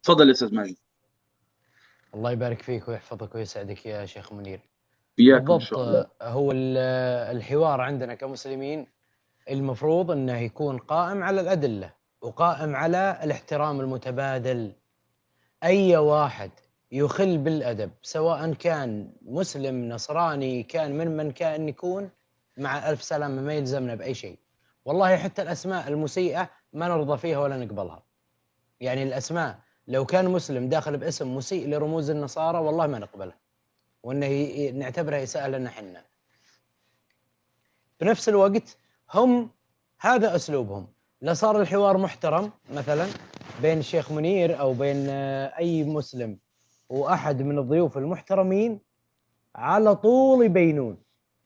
تفضل يا استاذ ماجد. الله يبارك فيك ويحفظك ويسعدك يا شيخ منير. إياكم إن شاء الله. هو الحوار عندنا كمسلمين المفروض أنه يكون قائم على الأدلة وقائم على الاحترام المتبادل. أي واحد يخل بالأدب سواء كان مسلم نصراني كان من كان يكون، مع ألف سلامة ما يلزمنا بأي شيء. والله حتى الأسماء المسيئة ما نرضى فيها ولا نقبلها. يعني الأسماء لو كان مسلم داخل باسم مسيء لرموز النصارى والله ما نقبلها، وأنه نعتبرها إساءة لنا حنا. بنفس الوقت هم هذا أسلوبهم. لا صار الحوار محترم مثلا بين الشيخ منير أو بين أي مسلم وأحد من الضيوف المحترمين، على طول يبينون،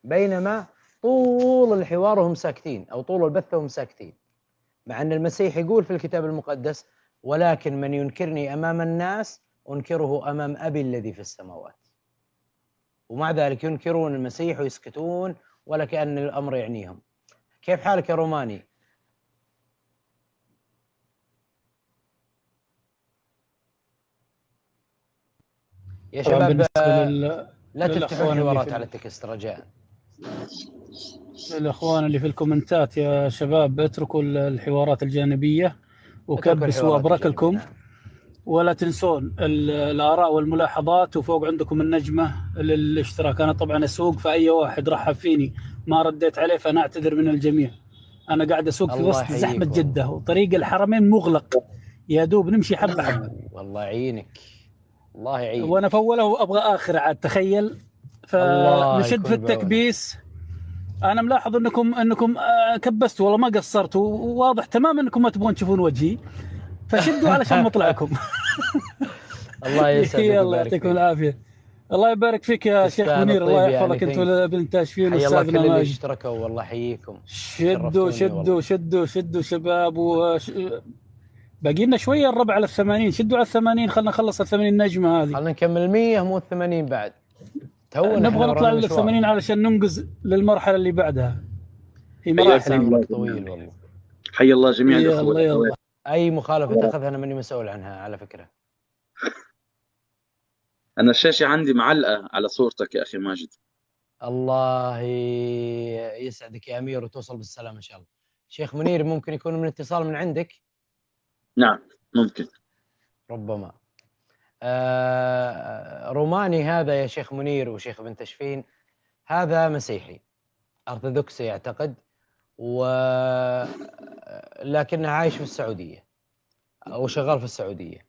بينما طول الحوار هم ساكتين أو طول البث هم ساكتين. مع أن المسيح يقول في الكتاب المقدس: ولكن من ينكرني أمام الناس أنكره أمام أبي الذي في السماوات. ومع ذلك ينكرون المسيح ويسكتون ولا كأن الأمر يعنيهم. كيف حالك يا روماني؟ يا شباب لا تفتحوا الحوارات على التكست رجاء. الأخوان اللي في الكومنتات يا شباب اتركوا الحوارات الجانبية وكبسوا أبركلكم، ولا تنسون الآراء والملاحظات، وفوق عندكم النجمة للاشتراك. أنا طبعا أسوق، فأي واحد رحب فيني ما رديت عليه فأنا أعتذر من الجميع. أنا قاعد أسوق في وسط زحمة جدة وطريق الحرمين مغلق، يا دوب نمشي حبة حبة. والله يعينك، الله يعينك. وأنا في أوله وأبغى آخر عاد، تخيل. فنشد في التكبيس. أنا ملاحظ أنكم كبستوا والله ما قصرتوا، وواضح تماما أنكم ما تبغون تشوفون وجهي، فشدوا علشان مطلعكم. الله يسعدك. الله يعطيكم العافية. الله يبارك فيك يا شيخ منير، الله يحفظك أنت وابن تاشفين واستاذنا ماجد. حيا الله كل اللي اشتركوا، والله حييكم. شدوا شباب. باقي لنا شوية الربع على 80. شدوا على 80، خلنا نخلص 80 نجمة هذه. خلنا نكمل 100 مو 80 بعد. نبغى نطلع لل 80 علشان ننقز للمرحلة اللي بعدها. هي مراحل طويل والله. حي الله جميع الأخوة. يلا. أي مخالفة تأخذها أنا ماني مسؤول عنها على فكرة. أنا الشاشة عندي معلقة على صورتك يا أخي ماجد. الله يسعدك يا أمير وتوصل بالسلامة إن شاء الله. شيخ منير ممكن يكون من اتصال من عندك؟ نعم ممكن. ربما. روماني هذا يا شيخ منير وشيخ ابن تشفين، هذا مسيحي أرثوذكسي يعتقد، لكنه عايش في السعودية أو شغال في السعودية،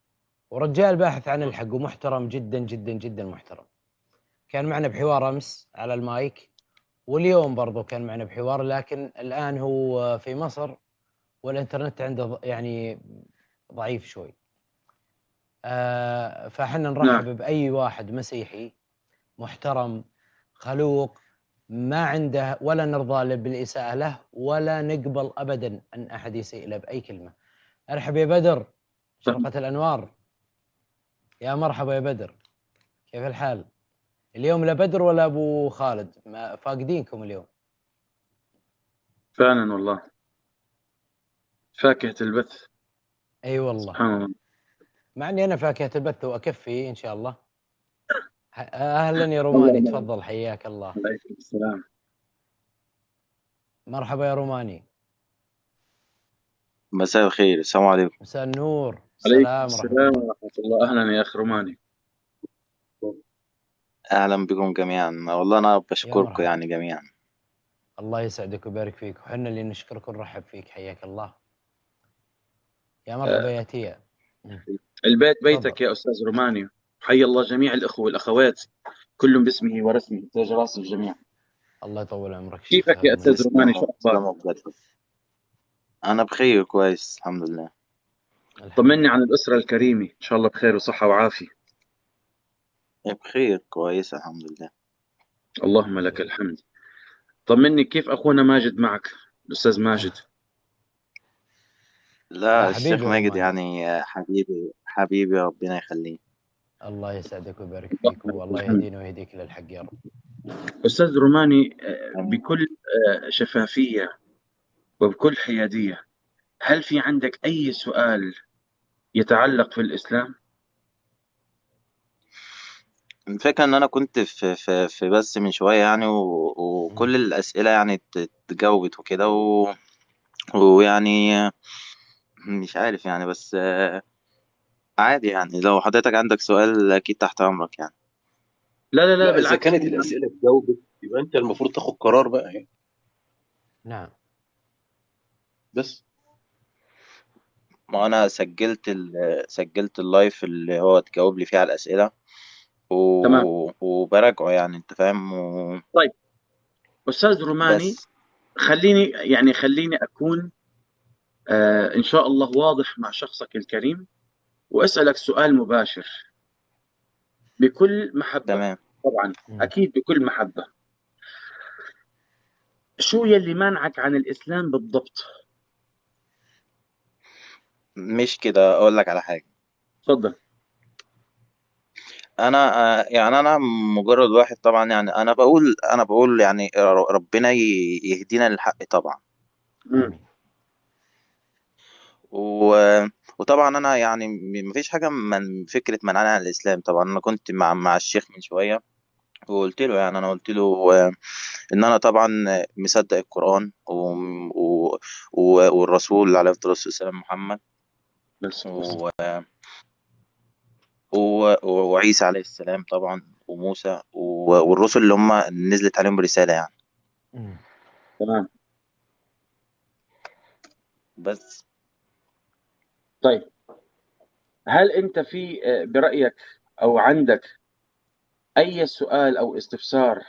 ورجال باحث عن الحق ومحترم جدا جدا جدا محترم. كان معنا بحوار أمس على المايك، واليوم برضو كان معنا بحوار، لكن الآن هو في مصر والإنترنت عنده يعني ضعيف شوي. فحنا نرحب بأي واحد مسيحي محترم خلوق ما عنده، ولا نرضى بالإساءة له، ولا نقبل أبدا أن أحد يسيء له بأي كلمة. أرحب يا بدر، شرقة الأنوار. يا مرحبا يا بدر، كيف الحال؟ اليوم لا بدر ولا أبو خالد، فاقدينكم اليوم فعلا والله، فاكهة البث. أي والله سبحان الله. مع أني أنا فاكهة البث وأكفي إن شاء الله. أهلا يا روماني، تفضل حياك الله. عليكم السلام. مرحبا يا روماني. مساء الخير، السلام عليكم. مساء النور. السلام ورحمة الله. أهلا يا أخ روماني. أهلا بكم جميعا، والله أنا بشكركم يعني جميعا. الله يسعدك ويبارك فيك، وحنا اللي نشكرك ونرحب فيك، حياك الله. يا مرحبا يا تيا. البيت بيتك يا أستاذ روماني. حي الله جميع الأخوة والأخوات كلهم باسمه ورسمه، تاج راس الجميع. الله يطول عمرك. كيفك يا أستاذ روماني؟ شو أخبارك؟ أنا بخير كويس الحمد لله. طمني عن الأسرة الكريمة، إن شاء الله بخير وصحة وعافية. بخير كويس الحمد لله. اللهم لك الحمد. طمني كيف أخونا ماجد معك، الأستاذ ماجد؟ لا الشيخ ماجد يعني حبيبي ربنا يخليه. الله يسعدك ويبارك فيك، والله يهدينا ويهديك للحق يا رب. أستاذ روماني، بكل شفافية وبكل حيادية، هل في عندك أي سؤال يتعلق في الإسلام؟ الفكرة إن أنا كنت في بس من شوية يعني وكل الأسئلة يعني اتجاوبت وكده ويعني مش عارف يعني، بس عادي يعني، لو حضرتك عندك سؤال أكيد تحت أمرك يعني. لا لا لا، لا، إذا بالعكس. كانت الأسئلة تجاوبت يبقى أنت المفروض تاخد قرار بقى يعني. نعم. بس ما أنا سجلت اللايف اللي هو تجاوب لي فيه على الأسئلة تمام. وبراجعه يعني، أنت فاهم طيب أستاذ روماني، بس خليني أكون إن شاء الله واضح مع شخصك الكريم، وأسألك سؤال مباشر بكل محبة. تمام. طبعا أكيد بكل محبة. شو يلي مانعك عن الإسلام بالضبط؟ مش كده، أقول لك على حاجة. تفضل. يعني انا مجرد واحد طبعا، يعني انا بقول يعني ربنا يهدينا للحق طبعا. مم. و... وطبعا انا يعني مفيش حاجه من فكره منعني عن الاسلام. طبعا انا كنت مع الشيخ من شويه، وقلت له يعني، انا قلت له ان انا طبعا مصدق القران والرسول عليه الصلاه والسلام محمد بس و... وعيسى عليه السلام طبعا، وموسى والرسل اللي هم نزلت عليهم رساله يعني. تمام. بس طيب، هل أنت في برأيك أو عندك أي سؤال أو استفسار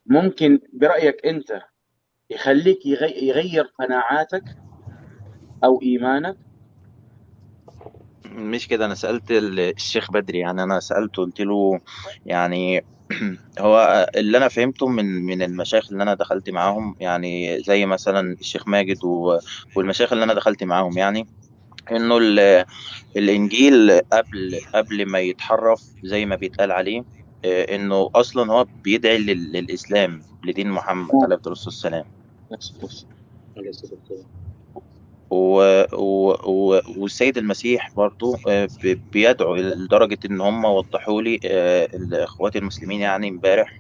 ممكن برأيك أنت يخليك يغير قناعاتك أو إيمانك؟ مش كده، انا سألت الشيخ بدري يعني، انا سألته قلت له يعني هو اللي انا فهمته من المشايخ اللي انا دخلت معاهم، يعني زي مثلا الشيخ ماجد والمشايخ اللي انا دخلت معاهم يعني، انه الانجيل قبل ما يتحرف زي ما بيتقال عليه، انه اصلا هو بيدعي للاسلام، لدين محمد عليه الصلاة والسلام. عليه الصلاة والسلام. والسيد المسيح برضو بيدعو لدرجة إن هم وضحوا لي الإخوات المسلمين يعني امبارح،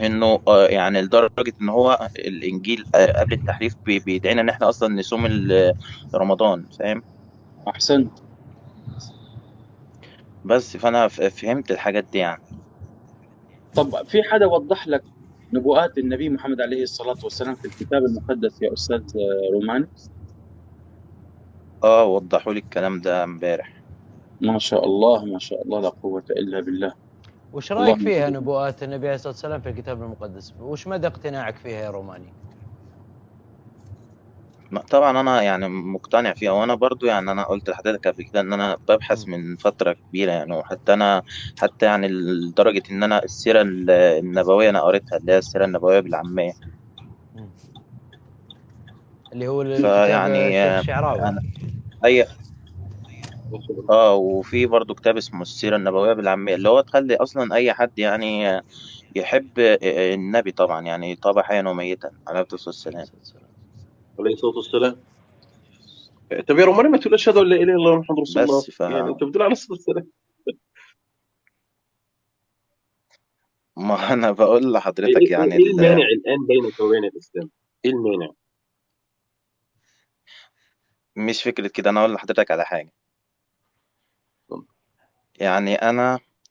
إنه يعني لدرجة إن هو الإنجيل قبل التحريف بيدعينا إن إحنا أصلا نصوم رمضان، فاهم؟ أحسنت. بس فأنا فهمت الحاجات دي يعني. طب في حدا وضح لك نبوءات النبي محمد عليه الصلاة والسلام في الكتاب المقدس يا أستاذ روماني؟ وضحوا لي الكلام ده امبارح. ما شاء الله ما شاء الله، لا قوة إلا بالله. وش رايك فيها نبوءات النبي عليه الصلاه والسلام في الكتاب المقدس؟ وش مدى اقتناعك فيها يا روماني؟ طبعا انا يعني مقتنع فيها، وانا برضو يعني انا قلت لحضرتك قبل كده ان انا ببحث من فتره كبيره يعني، حتى يعني لدرجه ان انا السيره النبويه انا قريتها، اللي هي السيره النبويه بالعاميه. اللي هو الكتاب فيعني الشيخ الشعراوي. أنا اي وفي برضو كتاب اسمه السيره النبويه بالعاميه، اللي هو تخلي اصلا اي حد يعني يحب النبي طبعا، يعني طابع حيا وميتا عليه الصلاه والسلام. عليه الصلاة والسلام. طب يا روماني، ما تقول أشهد أن لا إله إلا الله محمد رسول الله، بس يعني أنت بتقول عليه الصلاة والسلام. ما انا بقول لحضرتك يعني إيه المانع الآن بينك وبين الإسلام؟ إيه المانع؟ مش فكره كده، انا اقول لحضرتك على حاجه. يعني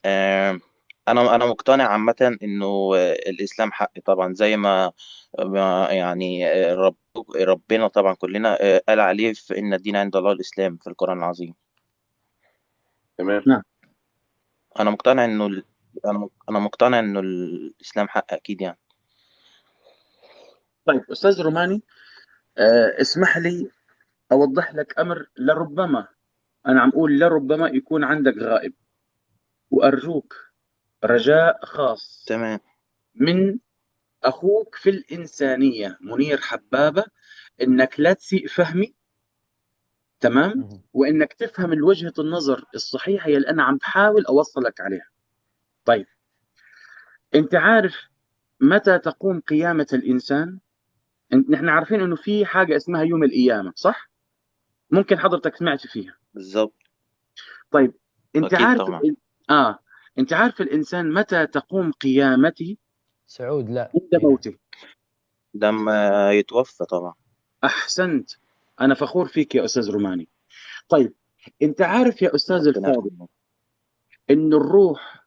آه، انا مقتنع عامه انه الاسلام حق طبعا، زي ما يعني ربنا طبعا كلنا قال عليه في ان الدين عند الله الاسلام في القران العظيم. تمام. نعم. انا مقتنع انه انا مقتنع انه الاسلام حق اكيد يعني. طيب أستاذ روماني، اسمح لي أوضح لك أمر، لربما أنا عم أقول لربما يكون عندك غائب، وأرجوك رجاء خاص تمام. من أخوك في الإنسانية منير حبابة، إنك لا تسيء فهمي، تمام؟ وإنك تفهم الوجهة النظر الصحيحة اللي أنا عم بحاول أوصلك عليها. طيب، أنت عارف متى تقوم قيامة الإنسان؟ نحن عارفين إنه في حاجة اسمها يوم القيامة، صح؟ ممكن حضرتك سمعت فيها. بالظبط. طيب أنت أكيد عارف طبعا. أنت عارف الإنسان متى تقوم قيامته؟ سعود لا عند هنا. موته. لما يتوفى طبعا. أحسنت، أنا فخور فيك يا أستاذ روماني. طيب أنت عارف يا أستاذ ربنا الفاضل يرحمه. إن الروح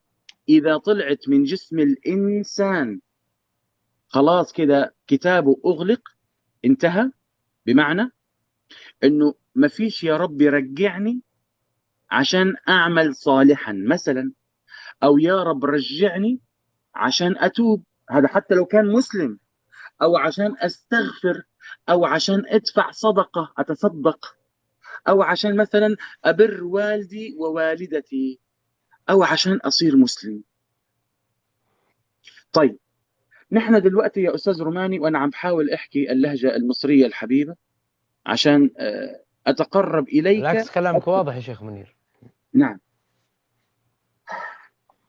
إذا طلعت من جسم الإنسان خلاص كده كتابه أغلق، انتهى. بمعنى إنه ما فيش يا رب رجعني عشان أعمل صالحا مثلا، أو يا رب رجعني عشان أتوب، هذا حتى لو كان مسلم، أو عشان أستغفر، أو عشان أدفع صدقة أتصدق، أو عشان مثلا أبر والدي ووالدتي، أو عشان أصير مسلم. طيب نحن دلوقتي يا أستاذ روماني، وأنا عم بحاول أحكي اللهجة المصرية الحبيبة عشان أتقرب إليك بالعكس كلامك أكثر. واضح يا شيخ منير. نعم.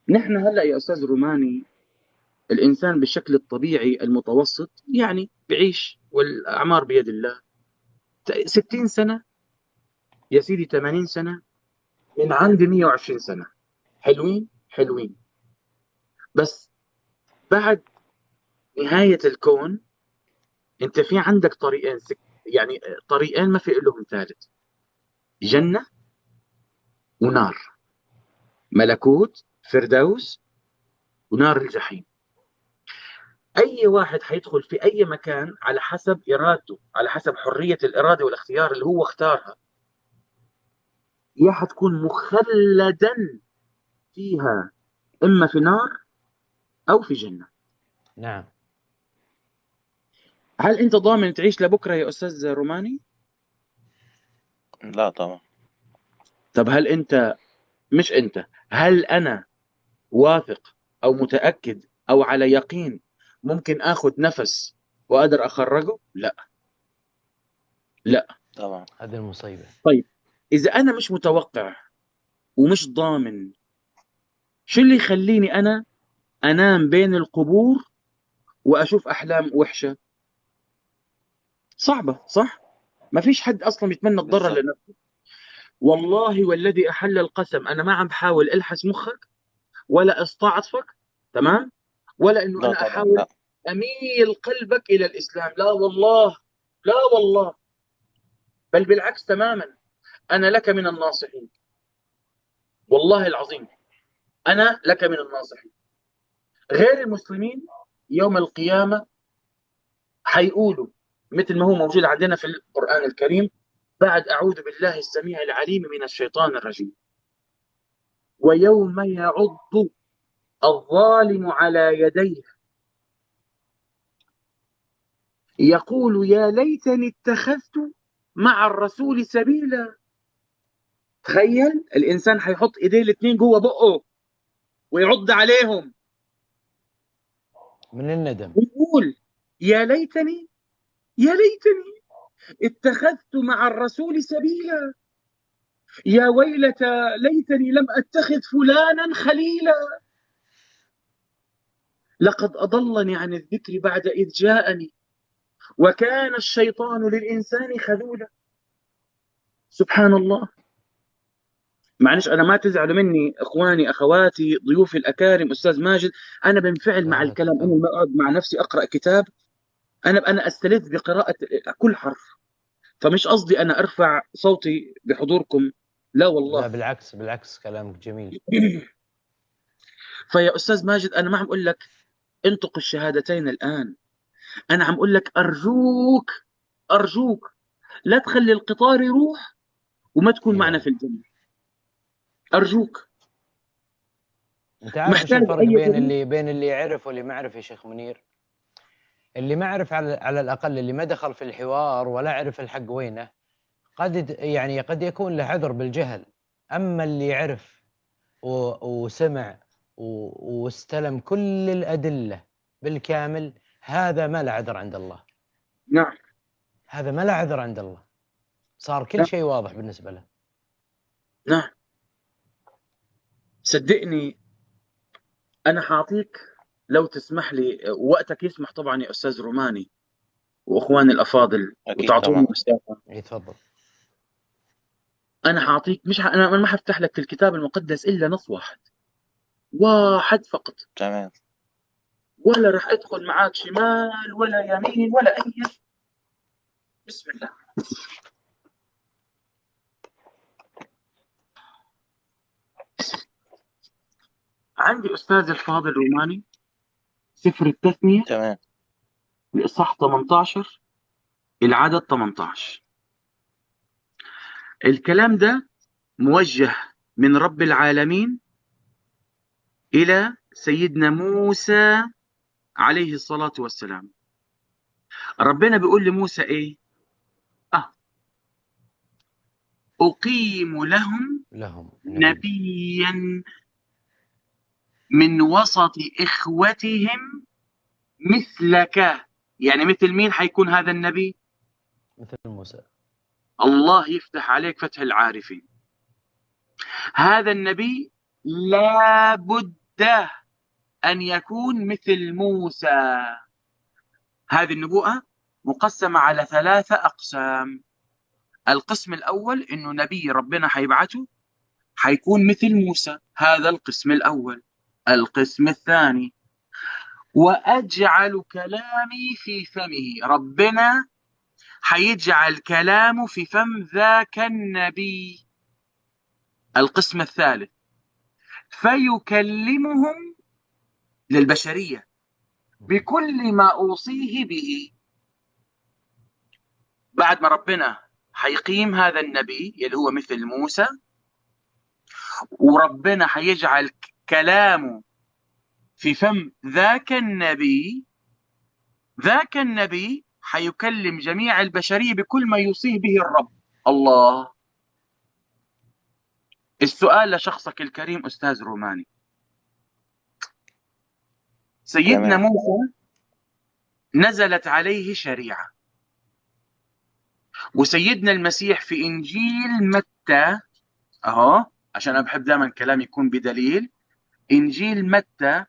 نحن هلأ يا أستاذ روماني الإنسان بالشكل الطبيعي المتوسط يعني بعيش، والأعمار بيد الله. 60 سنة يا سيدي، 80 سنة، من عندي 120 سنة، حلوين حلوين. بس بعد نهاية الكون أنت في عندك طريقين، يعني طريقين ما في لهم ثالث: جنة ونار، ملكوت فردوس ونار الجحيم. أي واحد حيدخل في أي مكان على حسب إرادته، على حسب حرية الإرادة والاختيار اللي هو اختارها، يا حتكون مخلدا فيها، إما في نار أو في جنة. نعم. هل أنت ضامن تعيش لبكرة يا أستاذ روماني؟ لا طبعا. طب هل أنت، مش أنت، هل أنا واثق أو متأكد أو على يقين ممكن آخذ نفس وأقدر أخرجه؟ لا. لا. طبعا. هذه المصيبة. طيب إذا أنا مش متوقع ومش ضامن، شو اللي يخليني أنا أنام بين القبور وأشوف أحلام وحشة؟ صعبة، صح؟ ما فيش حد أصلا يتمنى الضرر بالظبط. لنفسه. والله والذي أحل القسم، أنا ما عم بحاول ألحس مخك ولا أستعطفك، تمام؟ ولا إنه لا أنا طبعا. أحاول لا. أميل قلبك إلى الإسلام، لا والله، لا والله، بل بالعكس تماما. أنا لك من الناصحين، والله العظيم أنا لك من الناصحين. غير المسلمين يوم القيامة حيقولوا مثل ما هو موجود عندنا في القرآن الكريم: بعد أعوذ بالله السميع العليم من الشيطان الرجيم، ويوم يعض الظالم على يديه يقول يا ليتني اتخذت مع الرسول سبيلا. تخيل الإنسان حيحط إيديه الاثنين جوه بقه ويعض عليهم من الندم. ويقول يا ليتني، يا ليتني اتخذت مع الرسول سبيلا، يا ويلتى ليتني لم أتخذ فلانا خليلا، لقد أضلني عن الذكر بعد إذ جاءني وكان الشيطان للإنسان خذولا. سبحان الله. معلش أنا ما تزعلوا مني إخواني أخواتي ضيوفي الأكارم، أستاذ ماجد، أنا بنفعل مع لا الكلام، أنا تفضل. لما أقعد مع نفسي أقرأ كتاب أنا أستلذ بقراءة كل حرف، فمش قصدي أنا أرفع صوتي بحضوركم، لا لا والله. بالعكس، بالعكس كلامك جميل. فيا أستاذ ماجد أنا ما عم أقول لك انطق الشهادتين الآن، أنا عم أقول لك أرجوك، أرجوك لا تخلي القطار يروح وما تكون معنا في الجنة، أرجوك. انت عارف ايش محتاج الفرق أي بين طريق. اللي يعرف واللي ما يعرف يا شيخ منير؟ اللي ما عرف على الاقل، اللي ما دخل في الحوار ولا عرف الحق وينه، يعني قد يكون له عذر بالجهل. اما اللي يعرف وسمع واستلم كل الادله بالكامل، هذا ما له عذر عند الله. نعم. هذا ما له عذر عند الله، صار كل نعم. شيء واضح بالنسبه له. نعم. صدقني أنا حاعطيك لو تسمح لي، وقتك يسمح طبعا يا أستاذ روماني وأخواني الأفاضل، أكيد وتعطوني طبعا. مساحة. يتفضل. أنا حأعطيك، مش أنا ما حفتح لك في الكتاب المقدس إلا نص واحد فقط، تمام. ولا راح أدخل معاك شمال ولا يمين ولا أي. بسم الله. عندي أستاذ الفاضل روماني سفر التثنية تمام. الإصحاح 18 العدد 18. الكلام ده موجه من رب العالمين إلى سيدنا موسى عليه الصلاة والسلام. ربنا بيقول لموسى إيه؟ أقيم لهم نبيا من وسط إخوتهم مثلك. يعني مثل مين حيكون هذا النبي؟ مثل موسى. الله يفتح عليك فتح العارفين. هذا النبي لا بد أن يكون مثل موسى. هذه النبوءة مقسمة على 3 أقسام. القسم الأول إنه نبي ربنا حيبعته حيكون مثل موسى، هذا القسم الأول. القسم الثاني، وأجعل كلامي في فمه، ربنا حيجعل كلامه في فم ذاك النبي. القسم الثالث، فيكلمهم للبشرية بكل ما أوصيه به. بعد ما ربنا حيقيم هذا النبي اللي هو مثل موسى، وربنا حيجعل كلامه في فم ذاك النبي، ذاك النبي حيكلم جميع البشرية بكل ما يوصيه به الرب. الله. السؤال لشخصك الكريم أستاذ روماني، سيدنا موسى نزلت عليه شريعة، وسيدنا المسيح في إنجيل متى، عشان أنا بحب دائما كلام يكون بدليل، إنجيل متى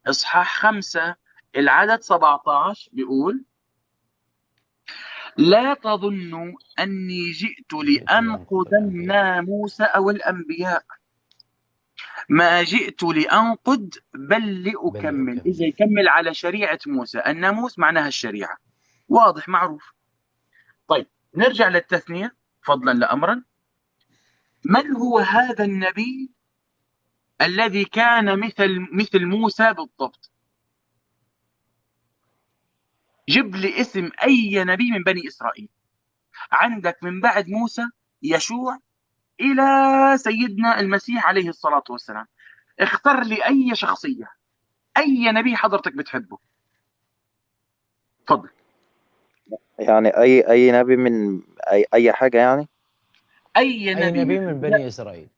إصحاح 5 العدد 17 بيقول: لا تظنوا أني جئت لأنقض الناموس أو الأنبياء، ما جئت لأنقض بل لأكمل. إذا يكمل على شريعة موسى. الناموس معناها الشريعة، واضح معروف. طيب نرجع للتثنية فضلا لأمرا. من هو هذا النبي الذي كان مثل موسى بالضبط؟ جيب لي اسم أي نبي من بني إسرائيل. عندك من بعد موسى يشوع إلى سيدنا المسيح عليه الصلاة والسلام، اختر لي أي شخصية، أي نبي حضرتك بتحبه. تفضل. يعني أي نبي من أي حاجة، يعني أي نبي من بني إسرائيل،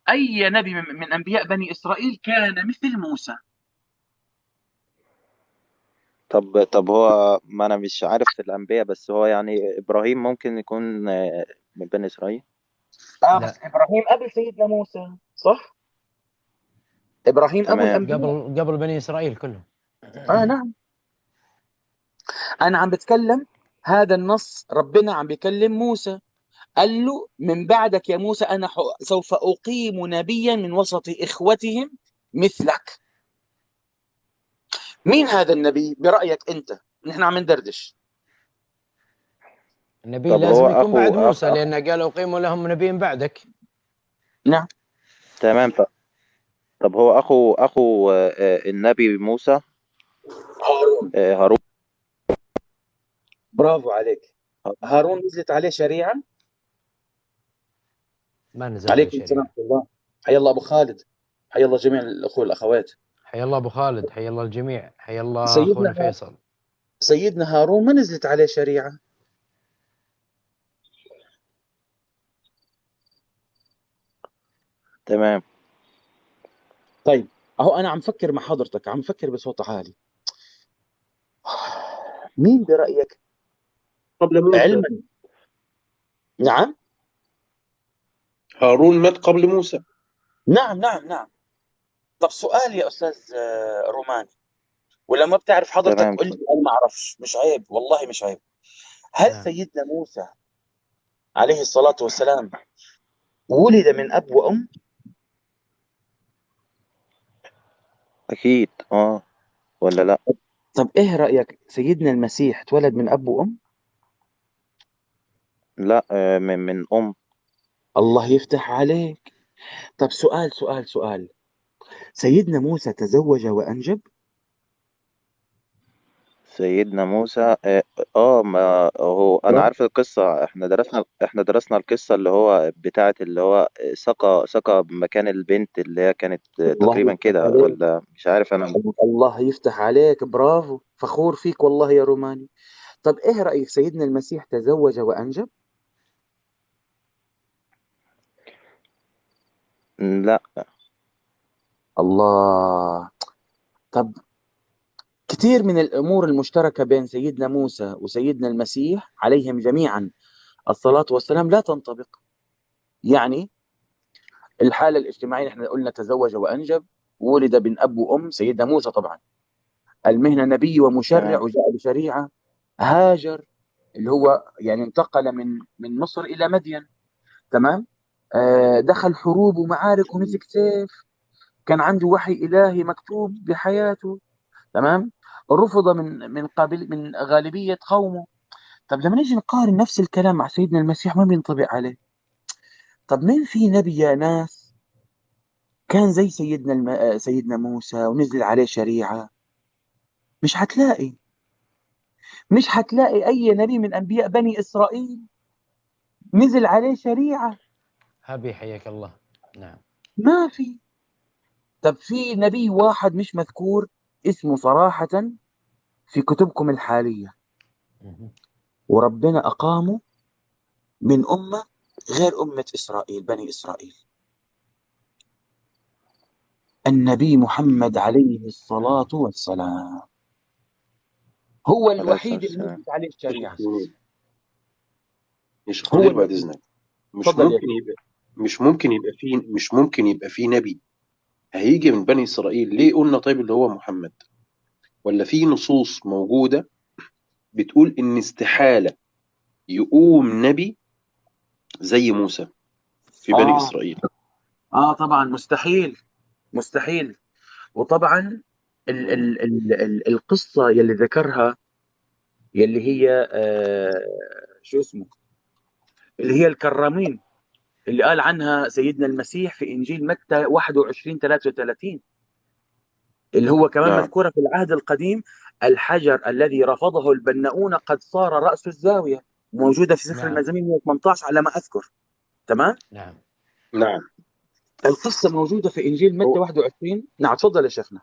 أي نبي من أنبياء بني إسرائيل كان مثل موسى. طب هو، ما أنا مش عارف الأنبياء، بس هو يعني إبراهيم ممكن يكون من بني إسرائيل. بس إبراهيم قبل سيدنا موسى، صح؟ إبراهيم أبو الأنبياء، قبل بني إسرائيل كلهم. نعم. أنا عم بتكلم، هذا النص ربنا عم بيكلم موسى، قال له من بعدك يا موسى أنا سوف أقيم نبيا من وسط إخوتهم مثلك. مين هذا النبي برأيك أنت؟ نحن عم ندردش. النبي لازم يكون بعد موسى، لأنه قال أقيم لهم نبي بعدك. نعم. تمام. طب هو أخو النبي موسى هارون. برافو عليك. هارون نزلت عليه شريعة؟ ما نزل عليكم السلام ورحمة الله. حيا الله أبو خالد، حيا الله جميع الأخوة والأخوات. حيا الله أبو خالد، حيا الله الجميع، حيا الله أخونا فيصل. سيدنا هارون ما نزلت عليه شريعة. تمام. طيب أهو أنا عم فكر مع حضرتك، عم فكر بصوت عالي. مين برأيك قبل موسى؟ علما. نعم، هارون مات قبل موسى. نعم. طب سؤال يا أستاذ روماني، ولما بتعرف حضرتك تمام قل لي انا ما اعرفش، مش عيب والله مش عيب. هل نعم. سيدنا موسى عليه الصلاة والسلام ولد من اب وام؟ اكيد ولا لا؟ طب ايه رأيك سيدنا المسيح اتولد من اب وام؟ لا، من ام. الله يفتح عليك. طب سؤال، سيدنا موسى تزوج وانجب؟ سيدنا موسى ما هو انا عارف القصه، احنا درسنا القصه اللي هو بتاعه اللي هو سقى مكان البنت اللي هي كانت الله تقريبا يفتح كده، عليك. ولا مش عارف انا. الله يفتح عليك، برافو، فخور فيك والله يا روماني. طب ايه رأيك سيدنا المسيح تزوج وانجب؟ لا. الله. طب كثير من الامور المشتركة بين سيدنا موسى وسيدنا المسيح عليهم جميعا الصلاة والسلام لا تنطبق. يعني الحالة الاجتماعية احنا قلنا تزوج وانجب، ولد من اب وام، سيدنا موسى طبعا المهنة نبي ومشرع تمام. وجاء بشريعة. هاجر اللي هو يعني انتقل من مصر إلى مدين، تمام. دخل حروب ومعارك ومسك سيف، كان عنده وحي إلهي مكتوب بحياته، تمام. رفض من غالبية قومه. طب لما نيجي نقارن نفس الكلام مع سيدنا المسيح ما بينطبق عليه. طب مين في نبي يا ناس كان زي سيدنا موسى ونزل عليه شريعة؟ مش هتلاقي مش هتلاقي أي نبي من أنبياء بني إسرائيل نزل عليه شريعة. هبي حياك الله. نعم. ما في. طب في نبي واحد مش مذكور اسمه صراحة في كتبكم الحالية، وربنا أقامه من أمة غير أمة إسرائيل، بني إسرائيل، النبي محمد عليه الصلاة والسلام هو عليه الصلاة الوحيد اللي والسلام. نزلت عليه الشريعة. يا شيخ هو منير بعد الوحيد. إذنك، تفضل يا مش ممكن يبقى فيه نبي هيجي من بني إسرائيل. ليه قلنا طيب اللي هو محمد؟ ولا في نصوص موجودة بتقول إن استحالة يقوم نبي زي موسى في بني آه إسرائيل؟ طبعا مستحيل، مستحيل. وطبعا القصة يلي ذكرها، يلي هي شو اسمه، اللي هي الكرامين، اللي قال عنها سيدنا المسيح في إنجيل متى 21:33، اللي هو كمان نعم مذكورة في العهد القديم: الحجر الذي رفضه البناؤون قد صار رأس الزاوية، موجودة في سفر نعم. المزامير 118 على ما أذكر، تمام. نعم. نعم. القصة موجودة في إنجيل متى 21. نعم تفضل يا شيخنا.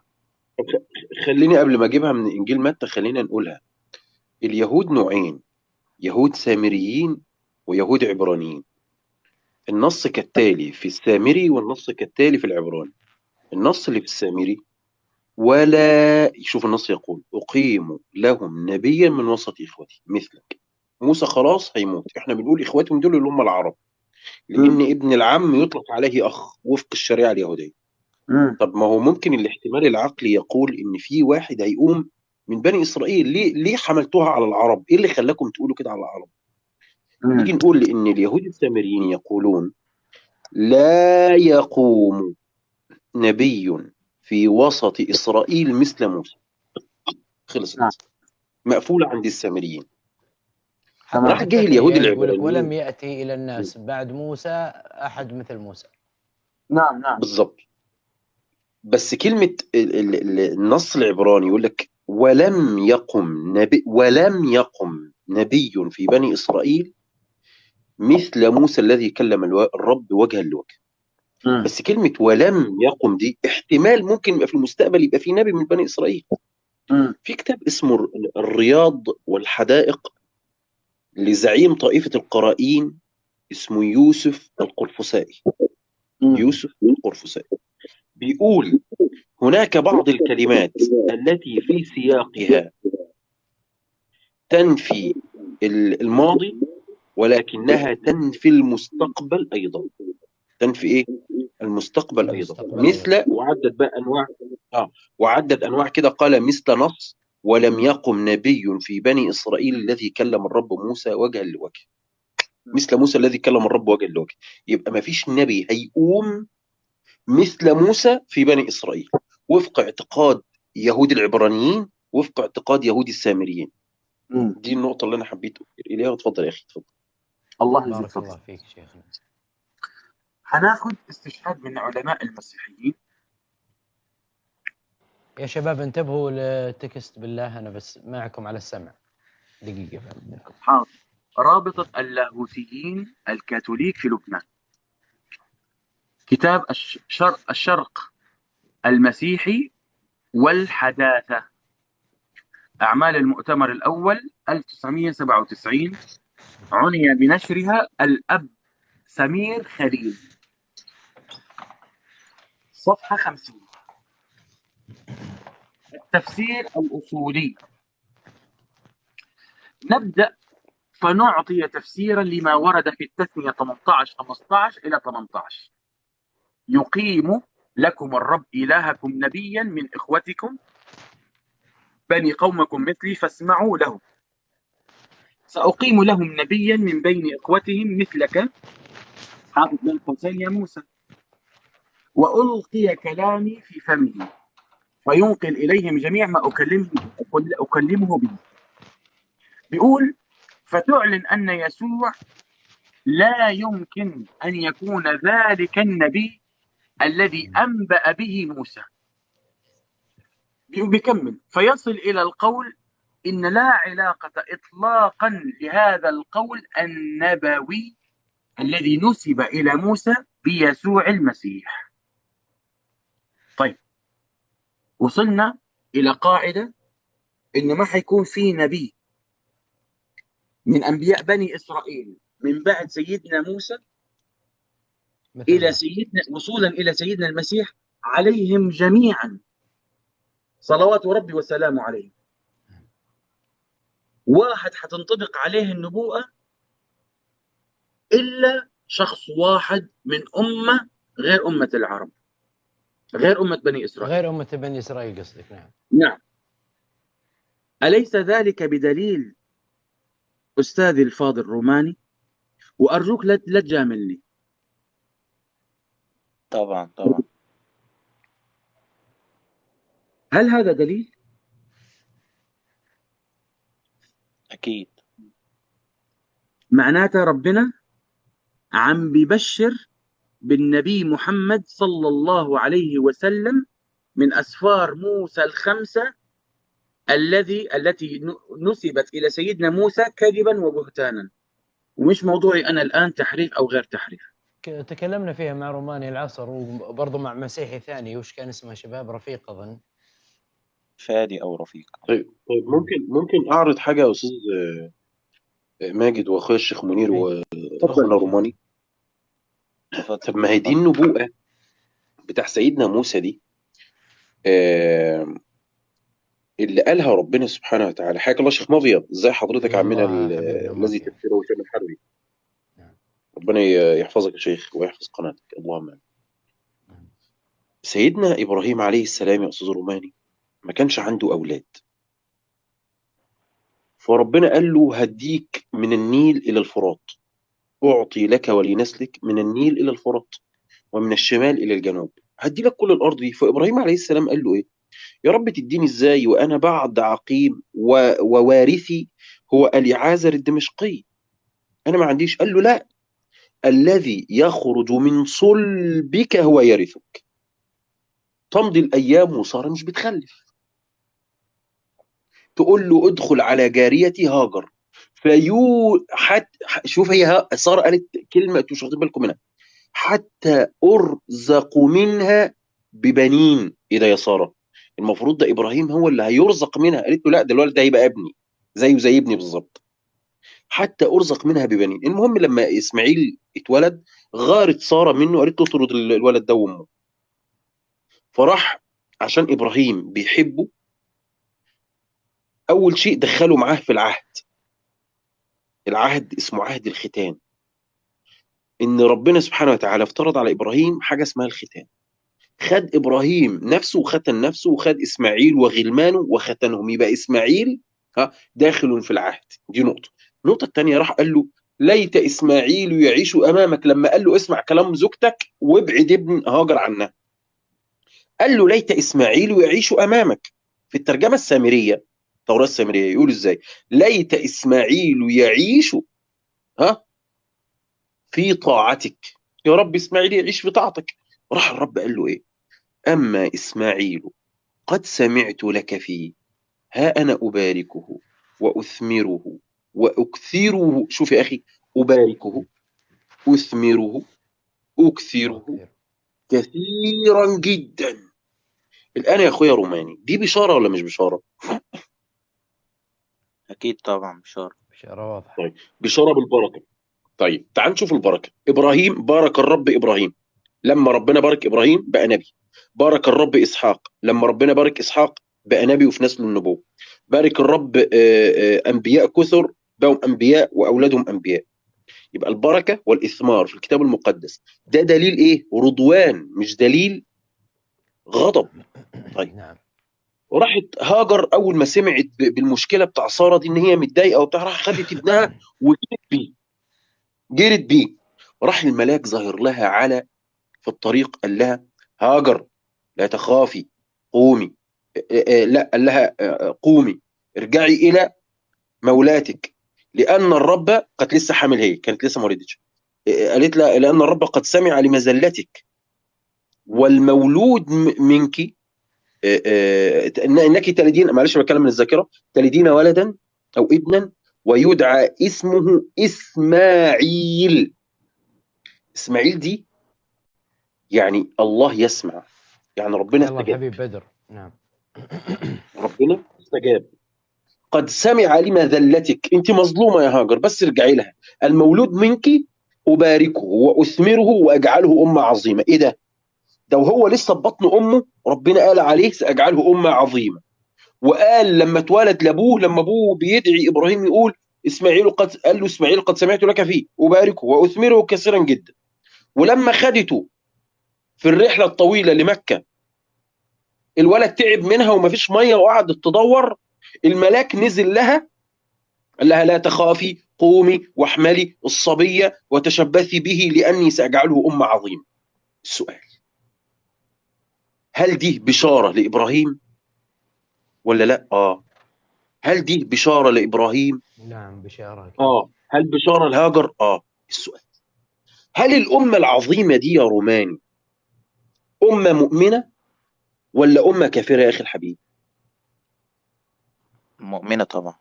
خليني قبل ما أجيبها من إنجيل متى خلينا نقولها. اليهود نوعين: يهود سامريين ويهود عبرانيين. النص كالتالي في السامري والنص كالتالي في العبراني. النص اللي في السامري: ولا شوف النص يقول: أقيم لهم نبيا من وسط إخوتي مثلك. موسى خلاص هيموت، احنا بنقول إخواتهم دول اللي هم العرب، لأن ابن العم يطلق عليه أخ وفق الشريعة اليهودية. طب ما هو ممكن الاحتمال العقلي يقول إن في واحد هيقوم من بني إسرائيل. ليه حملتوها على العرب؟ إيه اللي خلاكم تقولوا كده على العرب؟ نيجي نقول لأن اليهود السامريين يقولون: لا يقوم نبي في وسط إسرائيل مثل موسى. خلصت، مقفولة عند السامريين. راح جه اليهود يقول لك ولم العبرانيين. يأتي إلى الناس بعد موسى أحد مثل موسى. نعم نعم بالضبط. بس كلمة النص العبراني يقول لك: ولم يقم نبي في بني إسرائيل مثل موسى الذي كلم الرب وجها لوجه. بس كلمة ولم يقم دي احتمال ممكن يبقى في المستقبل يبقى في نبي من بني إسرائيل. في كتاب اسمه الرياض والحدائق لزعيم طائفة القرائين اسمه يوسف القرفسائي. يوسف القرفسائي بيقول: هناك بعض الكلمات التي في سياقها تنفي الماضي ولكنها تنفي المستقبل أيضا. تنفي إيه؟ المستقبل أيضا. مثل، وعدد بقى أنواع وعدد انواع كده، قال مثل نص ولم يقم نبي في بني اسرائيل الذي كلم الرب موسى وجها لوجه، مثل موسى الذي كلم الرب وجها لوجه. يبقى ما فيش نبي هيقوم مثل موسى في بني اسرائيل، وفق اعتقاد يهود العبرانيين، وفق اعتقاد يهود السامريين. دي النقطه اللي انا حبيت اشير اليها. اتفضل يا اخي، اتفضل. الله يجزيك بارك فضل. الله فيك شيخنا. هناخذ استشهاد من علماء المسيحيين. يا شباب انتبهوا للتكست بالله، انا بس معكم على السمع. دقيقه بعد. حاضر. رابطة اللاهوتيين الكاثوليك في لبنان، كتاب الشرق المسيحي والحداثة، أعمال المؤتمر الأول 1997، عني بنشرها الأب سمير خليل، صفحة 50. التفسير الأصولي. نبدأ فنعطي تفسيرا لما ورد في التثنية 18:15 إلى 18: يقيم لكم الرب إلهكم نبيا من إخوتكم بني قومكم مثلي فاسمعوا له، سأقيم لهم نبيا من بين إخوتهم مثلك، حافظ بين قوسين يا موسى، وألقي كلامي في فمه فينقل إليهم جميع ما أكلمه به. بيقول فتعلن أن يسوع لا يمكن أن يكون ذلك النبي الذي أنبأ به موسى. بيكمل فيصل إلى القول إن لا علاقة إطلاقا لهذا القول النبوي الذي نسب إلى موسى بيسوع المسيح. طيب، وصلنا إلى قاعدة إنه ما حيكون في نبي من أنبياء بني إسرائيل من بعد سيدنا موسى إلى سيدنا، وصولا إلى سيدنا المسيح عليهم جميعا صلوات ربي وسلامه عليه، واحد حتنطبق عليه النبوءة إلا شخص واحد من أمة غير أمة العرب، غير أمة بني إسرائيل، غير أمة بني إسرائيل قصدك؟ نعم. نعم. أليس ذلك بدليل أستاذي الفاضل الروماني؟ وأرجوك لا تجاملني. طبعا طبعا. هل هذا دليل؟ أكيد. معناته ربنا عم بيبشر بالنبي محمد صلى الله عليه وسلم من أسفار موسى الخمسة التي نسبت إلى سيدنا موسى كذبا وبهتانا، ومش موضوعي أنا الآن تحريف أو غير تحريف. تكلمنا فيها مع روماني العصر، وبرضه مع مسيحي ثاني، وش كان اسمه شباب؟ رفيق أظن، فادي أو رفيق. طيب ممكن أعرض حاجة يا أستاذ ماجد وأخويا الشيخ منير وأخونا روماني؟ طب ما هي دي النبوءة بتاع سيدنا موسى دي اللي قالها ربنا سبحانه وتعالى. حياك الله شيخ مافيا، ازاي حضرتك عمنا الذي تفسيره هشام الحربي. ربنا يحفظك يا شيخ ويحفظ قناتك، اللهم امين. سيدنا ابراهيم عليه السلام يا استاذ روماني ما كانش عنده اولاد، فربنا قال له هديك من النيل الى الفرات، اعطي لك ولنسلك من النيل الى الفرات ومن الشمال الى الجنوب، هدي لك كل الارض دي. فابراهيم عليه السلام قال له ايه؟ يا رب تديني ازاي وانا بعد عقيم ووارثي هو اليعازر الدمشقي، انا ما عنديش. قال له لا، الذي يخرج من صلبك هو يرثك. تمضي الايام وساره مش بتخلف، تقول له ادخل على جاريتي هاجر شوف هي ساره قالت كلمه انتوا مش واخدين بالكم منها، حتى ارزق منها ببنين. ايه ده يا ساره؟ المفروض ده ابراهيم هو اللي هيرزق منها. قالت له لا، ده الولد ده هيبقى ابني زيه زي ابني بالظبط، حتى ارزق منها ببنين. المهم لما اسماعيل اتولد غارت ساره منه، قالت له اطرد الولد ده وامه. فراح عشان ابراهيم بيحبه، اول شيء دخله معاه في العهد اسمه عهد الختان، ان ربنا سبحانه وتعالى افترض على ابراهيم حاجه اسمها الختان. خد إبراهيم نفسه وختن نفسه، وخد إسماعيل وغلمانه وختنهم، يبقى إسماعيل داخل في العهد. دي نقطة. النقطة الثانية راح قال له ليت إسماعيل يعيش أمامك، لما قال له اسمع كلام زوجتك وابعد ابن هاجر عنها، قال له ليت إسماعيل يعيش أمامك. في الترجمة السامرية، التوراة السامرية، يقول إزاي؟ ليت إسماعيل يعيش في طاعتك، يا رب إسماعيل يعيش في طاعتك. راح الرب قال له إيه؟ أما إسماعيل قد سمعت لك فيه، ها أنا أباركه وأثمره وأكثره. شوف يا أخي، أباركه، أثمره، أكثره كثيرا جدا. الآن يا أخويا روماني، دي بشارة ولا مش بشارة؟ أكيد طبعا بشارة. بشارة واضحة. طيب بشارة بالبركة. طيب تعال نشوف البركة. إبراهيم بارك الرب إبراهيم، لما ربنا بارك إبراهيم بقى نبي. بارك الرب إسحاق، لما ربنا بارك إسحاق بقى نبي وفي نسل النبوة. بارك الرب أنبياء كثر بقوا أنبياء وأولادهم أنبياء. يبقى البركة والإثمار في الكتاب المقدس ده دليل إيه؟ رضوان، مش دليل غضب. طيب نعم. وراحت هاجر أول ما سمعت بالمشكلة بتاع سارة دي إن هي متضايقة وبتاع، راح خدت ابنها وجرت بيه، جرت بيه. راح الملاك ظاهر لها على في الطريق، قال لها هاجر لا تخافي، قومي. لا، قال لها قومي ارجعي إلى مولاتك، لأن الرب قد لسه حامل، هي كانت لسه ما ولدتش. قالت لها لأن الرب قد سمع لمزلتك، والمولود منك إنك تلدين، معلش بتكلم من الذاكرة، تلدين ولدا أو ابنا ويدعى اسمه إسماعيل. إسماعيل دي يعني الله يسمع، يعني ربنا يلا استجاب. الحبيب بدر. نعم. ربنا استجاب. قد سمع لمذلتك، انت مظلومه يا هاجر، بس ارجعي لها. المولود منك اباركه واثمره واجعله امه عظيمه. ايه ده؟ ده وهو لسه في بطن امه ربنا قال عليه ساجعله امه عظيمه. وقال لما اتولد لابوه، لما ابوه بيدعي ابراهيم يقول اسماعيل قال له اسماعيل قد سمعت لك فيه اباركه واثمره كثيرا جدا. ولما خدته في الرحله الطويله لمكه، الولد تعب منها ومفيش ميه وقعدت تدور، الملاك نزل لها قال لها لا تخافي، قومي واحملي الصبي وتشبثي به لاني ساجعله امه عظيمه. السؤال، هل دي بشاره لابراهيم ولا لا؟ هل دي بشاره لابراهيم؟ نعم بشارة. هل بشاره لهاجر؟ السؤال، هل الامه العظيمه دي يا روماني امه مؤمنه ولا امه كافره يا اخي الحبيب؟ مؤمنة طبعا.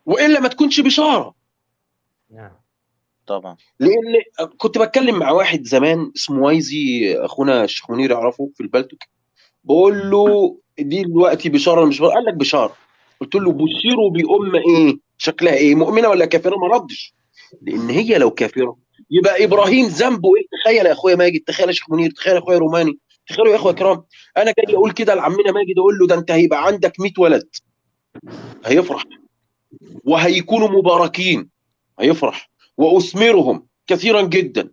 والا ما تكونش بشاره. نعم طبعا. لان كنت بتكلم مع واحد زمان اسمه وايزي، اخونا الشيخ منير يعرفه في البلتوك، بقول له دي دلوقتي بشاره مش بشاره؟ قال لك بشاره. قلت له بشروا بامه ايه؟ شكلها ايه؟ مؤمنه ولا كافره؟ ما ردش. لان هي لو كافره يبقى ابراهيم ذنبه ايه؟ تخيل يا اخويا ماجد، تخيل يا شيخ منير، تخيل يا اخويا روماني، تخيلوا يا اخويا كرام، انا جاي اقول كده لعمنا ماجد، اقول له ده انت هيبقى عندك 100 ولد، هيفرح وهيكونوا مباركين، هيفرح واثمرهم كثيرا جدا،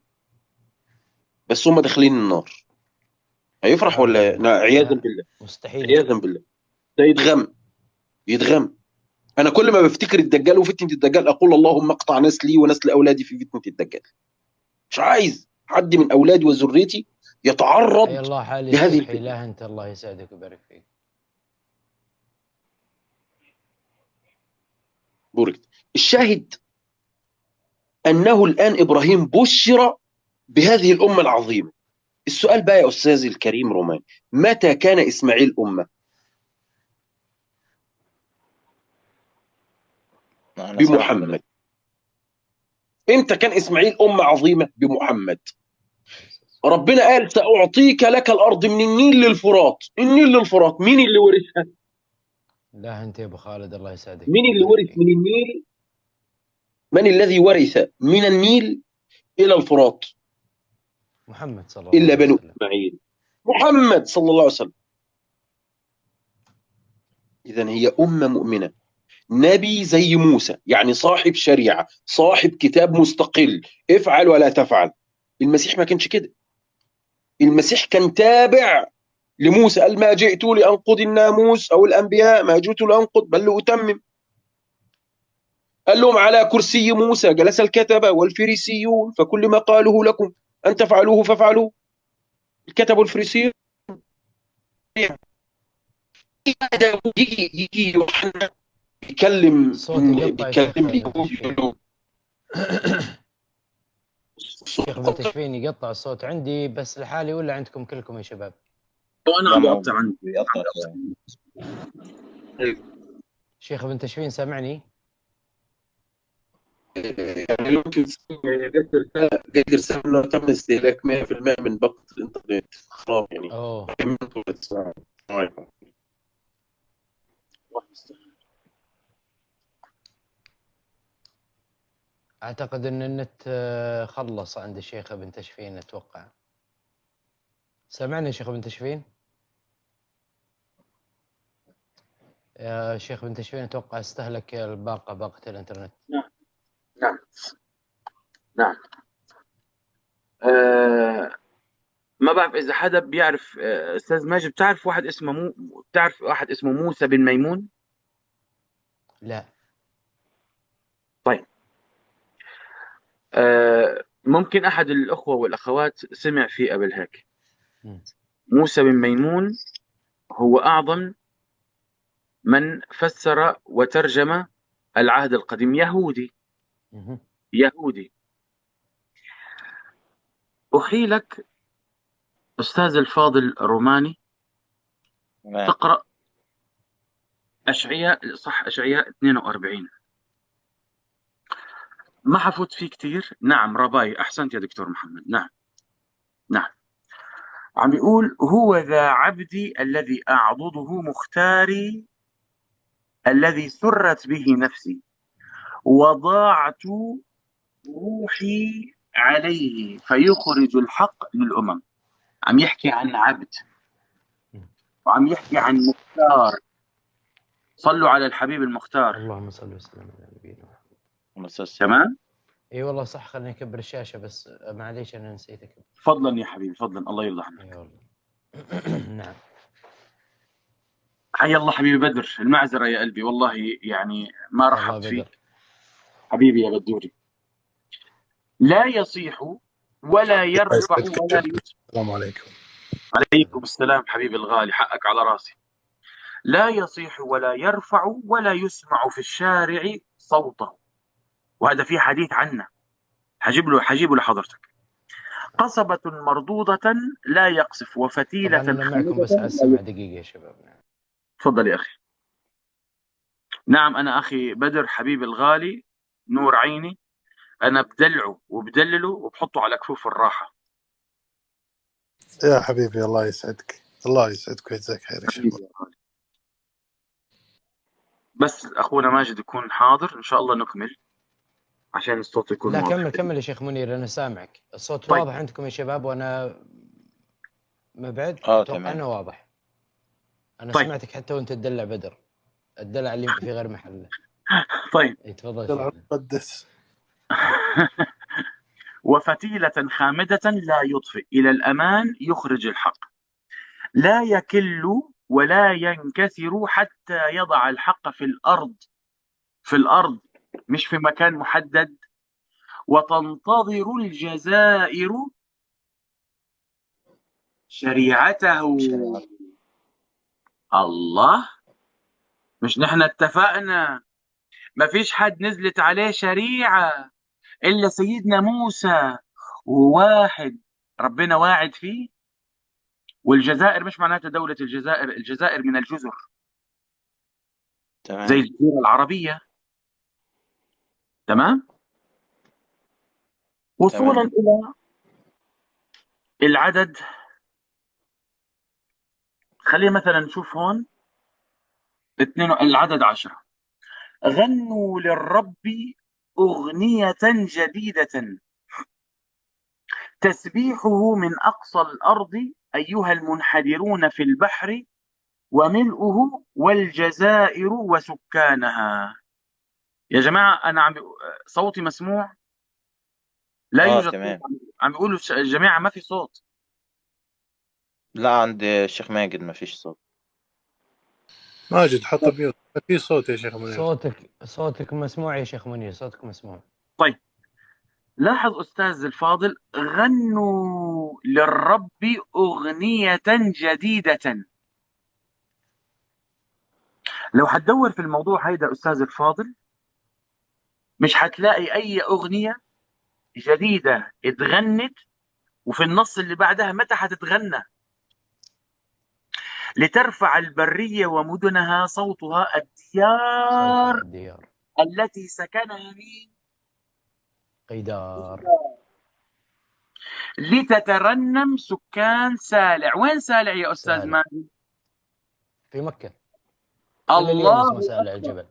بس هم داخلين النار، هيفرح ولا عياذا بالله؟ مستحيل. عياذا بالله. ده يتغم. انا كل ما بفتكر الدجال وفتنه الدجال اقول اللهم اقطع نسلي ونسل اولادي في فتنه الدجال. مش عايز حد من اولادي وذريتي يتعرض أي الله حالي لهذه الصحي. الفتنه. لا أنت الله يسعدك ويبارك فيك. بوركت. الشاهد انه الان ابراهيم بشر بهذه الامه العظيمه. السؤال بقى يا استاذي الكريم رومان، متى كان اسماعيل امه؟ بمحمد. امتى كان اسماعيل امه عظيمه؟ بمحمد. ربنا قال ساعطيك لك الارض من النيل للفرات. النيل للفرات، مين اللي ورثها؟ لا انت يا ابو خالد الله يسعدك. مين اللي ورث من النيل؟ من الذي ورث من النيل الى الفرات؟ محمد صلى الله عليه وسلم. الا بنو اسماعيل، محمد صلى الله عليه وسلم. اذا هي امه مؤمنه، نبي زي موسى، يعني صاحب شريعه، صاحب كتاب مستقل، افعل ولا تفعل. المسيح ما كانش كده. المسيح كان تابع لموسى، قال ما جئت لأنقض الناموس أو الأنبياء، ما جئت لأنقض بل لأتمم. قال لهم على كرسي موسى جلس الكتبة والفريسيون، فكل ما قالوه لكم أن تفعلوه فافعلوه. الكتب والفريسيون. يجي يوحنا بيكلم الصوت يقطع يا شيخ ابن اليهود، يقول تشفين. له شيخ ابن تشفين يقطع الصوت عندي بس لحالي ولا عندكم كلكم يا شباب؟ وانا لا عم ما هو بقطع عندي. بيقطع شوية. شيخ ابن تشفين سامعني؟ يعني ممكن قدر سنة تم استهلاك 100% من باقة الإنترنت خلاص يعني. اوه اعتقد ان النت خلص عند الشيخ ابن تشفين اتوقع. سامعني يا شيخ ابن تشفين؟ يا شيخ ابن تشفين اتوقع استهلك باقة الانترنت. نعم نعم نعم. ما بعرف اذا حدا بيعرف استاذ ماجد، بتعرف واحد اسمه بتعرف واحد اسمه موسى بن ميمون؟ لا. طيب ممكن احد الاخوه والاخوات سمع فيه قبل هيك. موسى بن ميمون هو اعظم من فسر وترجم العهد القديم. يهودي. احيلك استاذ الفاضل روماني تمام. تقرا اشعياء، صح؟ اشعياء 42. ما حفوت فيه كتير. نعم رباي، احسنت يا دكتور محمد. نعم نعم. عم بيقول هو ذا عبدي الذي اعضده مختاري الذي سرت به نفسي وضاعت روحي عليه فيخرج الحق للأمم. عم يحكي عن عبد وعم يحكي عن مختار. صلوا على الحبيب المختار. اللهم صل وسلم على نبينا محمد. تمام. اي والله صح. خليني اكبر الشاشة بس معليش انا نسيت اكبر. فضلا يا حبيبي فضلا، الله يرضى عنك. اي والله. نعم. حي الله حبيبي بدر، المعذرة يا قلبي والله يعني ما رحبت فيك حبيبي يا بدوري. لا يصيح ولا يرفع ولا يسمع. السلام عليكم. عليكم السلام حبيبي الغالي، حقك على راسي. لا يصيح ولا يرفع ولا يسمع في الشارع صوته. وهذا في حديث عنه، حجيبه لحضرتك. قصبة مردودة لا يقصف وفتيلة. طبعا انا معكم بس على السمع دقيقة يا شباب. نعم. تفضل يا أخي. نعم أنا أخي بدر حبيبي الغالي نور عيني، أنا بدلعه وبدلله وبحطه على كفوف الراحة. يا حبيبي الله يسعدك، الله يسعدك ويجزاك خير يا شيخ. بس أخونا ماجد يكون حاضر إن شاء الله نكمل عشان الصوت يكون لا واضح. كمل يا شيخ منير، أنا سامعك. الصوت طيب. واضح عندكم يا شباب وأنا مبعد؟ أتوقع أنه واضح. أنا طيب. سمعتك حتى وأنت تدلع بدر، الدلع اللي في غير محله. طيب تفضل. مقدس. وفتيلة خامدة لا يطفئ، إلى الأمان يخرج الحق. لا يكل ولا ينكسر حتى يضع الحق في الأرض مش في مكان محدد. وتنتظر الجزائر شريعته. الله، مش نحن اتفقنا ما فيش حد نزلت عليه شريعة إلا سيدنا موسى، وواحد ربنا واعد فيه. والجزائر مش معناتها دولة الجزائر، الجزائر من الجزر تمام. زي الجزيرة العربية. تمام. وصولا إلى العدد، خلينا مثلا نشوف هون العدد 10. غنوا للرب أغنية جديدة تسبيحه من أقصى الأرض أيها المنحدرون في البحر وملؤه والجزائر وسكانها. يا جماعة أنا صوتي مسموع؟ لا يوجد تمام. صوت. عم بيقولوا الجماعة ما في صوت. لا، عند الشيخ ماجد مفيش صوت. ماجد حط ميوت، في صوت يا شيخ منير. صوتك مسموع يا شيخ منير، صوتك مسموع. طيب، لاحظ أستاذ الفاضل، غنوا للرب أغنية جديدة. لو هتدور في الموضوع هيدا أستاذ الفاضل مش هتلاقي أي أغنية جديدة اتغنت، وفي النص اللي بعدها متى هتتغنى؟ لترفع البرية ومدنها صوتها الديار الديار التي سكنها مين؟ قيدار. لتترنم سكان سالع. وين سالع يا أستاذ سالع ماجد؟ في مكة. إلى اليوم الله اسمه سالع أكبر. الجبل.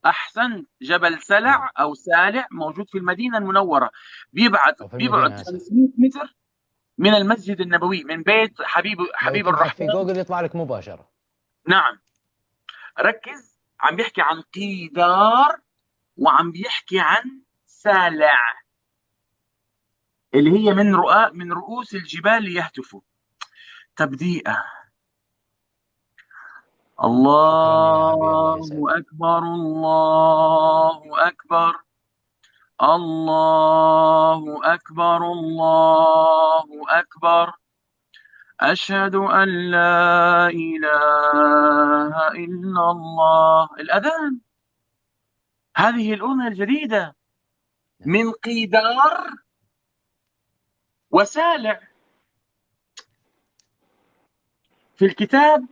أحسنت. جبل سلع أو سالع موجود في المدينة المنورة، بيبعد أو في المدينة 500 متر من المسجد النبوي، من بيت لو حبيب تبحث في الرحمن. جوجل يطلع لك مباشرة. نعم، ركز، عم بيحكي عن قيدار وعم بيحكي عن سالع اللي هي من رؤوس الجبال يهتفوا. تبديئة. شكرا يا أبي، الله الله يسعدك. أكبر، الله أكبر، الله أكبر، الله أكبر، أشهد أن لا إله إلا الله. الأذان. هذه الأغنية الجديدة من قيدار وسالع. في الكتاب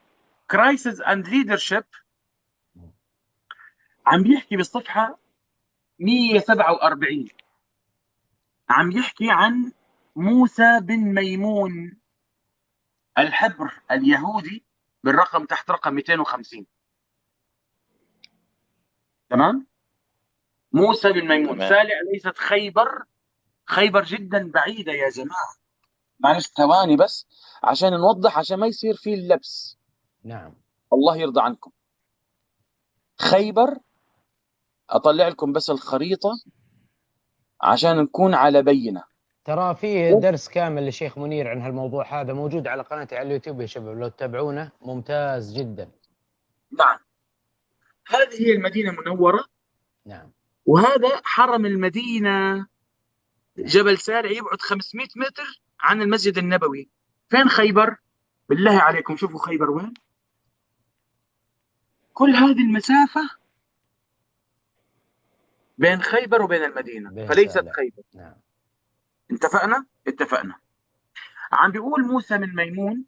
Crisis and Leadership عم بيحكي بالصفحة 147، عم يحكي عن موسى بن ميمون الحبر اليهودي بالرقم تحت رقم 250. تمام؟ موسى بن ميمون. تمام. سالع ليست خيبر، خيبر جدا بعيدة يا جماعة. معلش ثواني بس عشان نوضح، عشان ما يصير فيه اللبس. نعم. الله يرضى عنكم. خيبر، أطلع لكم بس الخريطة عشان نكون على بينة. ترى فيه درس كامل للشيخ منير عن هالموضوع هذا موجود على قناتي على اليوتيوب يا شباب، لو تتابعونه ممتاز جدا. نعم، هذه هي المدينة المنورة. نعم. وهذا حرم المدينة. جبل سارع يبعد 500 متر عن المسجد النبوي. فين خيبر؟ بالله عليكم شوفوا خيبر وين. كل هذه المسافة بين خيبر وبين المدينة، فليست سالع. خيبر. نعم. اتفقنا؟ اتفقنا. عم بيقول موسى من ميمون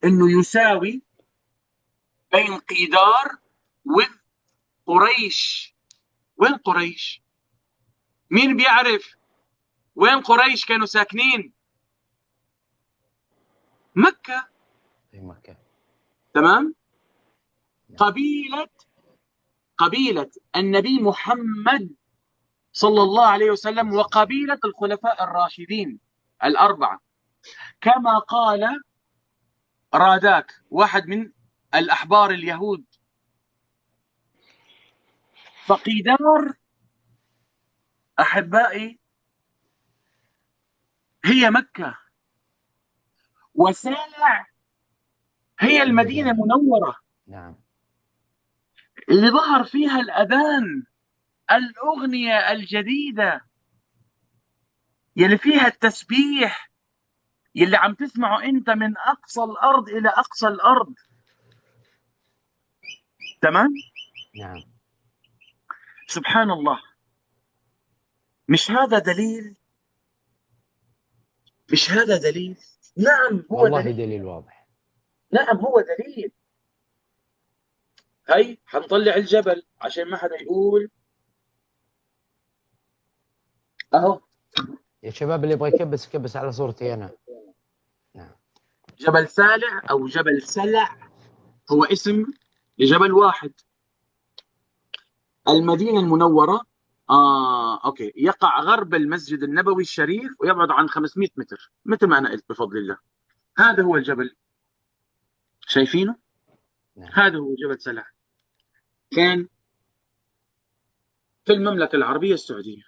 انه يساوي بين قيدار وقريش. وين قريش؟ مين بيعرف وين قريش كانوا ساكنين؟ مكة. في مكة. تمام؟ قبيلة النبي محمد صلى الله عليه وسلم وقبيلة الخلفاء الراشدين الأربعة، كما قال راداك واحد من الأحبار اليهود. فقيدار أحبائي هي مكة، وسالع هي المدينة المنورة. نعم. اللي ظهر فيها الأذان، الأغنية الجديدة يلي فيها التسبيح، يلي عم تسمعه أنت من أقصى الأرض إلى أقصى الأرض. تمام؟ نعم. سبحان الله. مش هذا دليل؟ مش هذا دليل؟ نعم هو والله دليل. دليل واضح. نعم هو دليل. هي حنطلع الجبل عشان ما حدا يقول. اهو يا شباب اللي يبغى يكبس يكبس على صورتي انا. نعم. جبل سالع او جبل سلع هو اسم لجبل واحد. المدينة المنورة اوكي، يقع غرب المسجد النبوي الشريف ويبعد عن 500 متر مثل ما انا قلت بفضل الله. هذا هو الجبل، شايفينه؟ نعم. هذا هو جبل سلع. كان في المملكة العربية السعودية.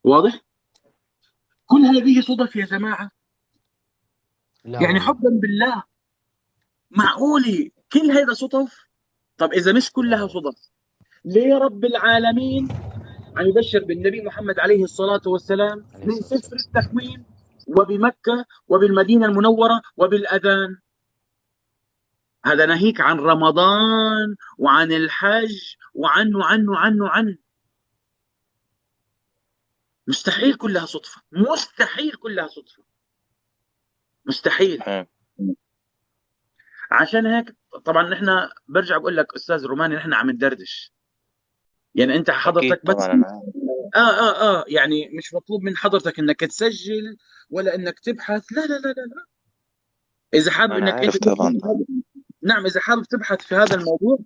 واضح؟ كل هذه صدف يا جماعة. يعني حبا بالله معقولي كل هيدا صدف؟ طب إذا مش كلها صدف، ليه رب العالمين عم يبشر بالنبي محمد عليه الصلاة والسلام من سفر التكوين وبمكة وبالمدينة المنورة وبالأذان؟ هذا ناهيك عن رمضان وعن الحج وعن مستحيل كلها صدفة، مستحيل كلها صدفة، مستحيل. عشان هيك طبعا نحن برجع بقول لك استاذ روماني، نحن عم ندردش، يعني انت حضرتك بس يعني مش مطلوب من حضرتك انك تسجل ولا انك تبحث، لا لا لا لا, لا. اذا حابب انك انت نعم اذا حابب تبحث في هذا الموضوع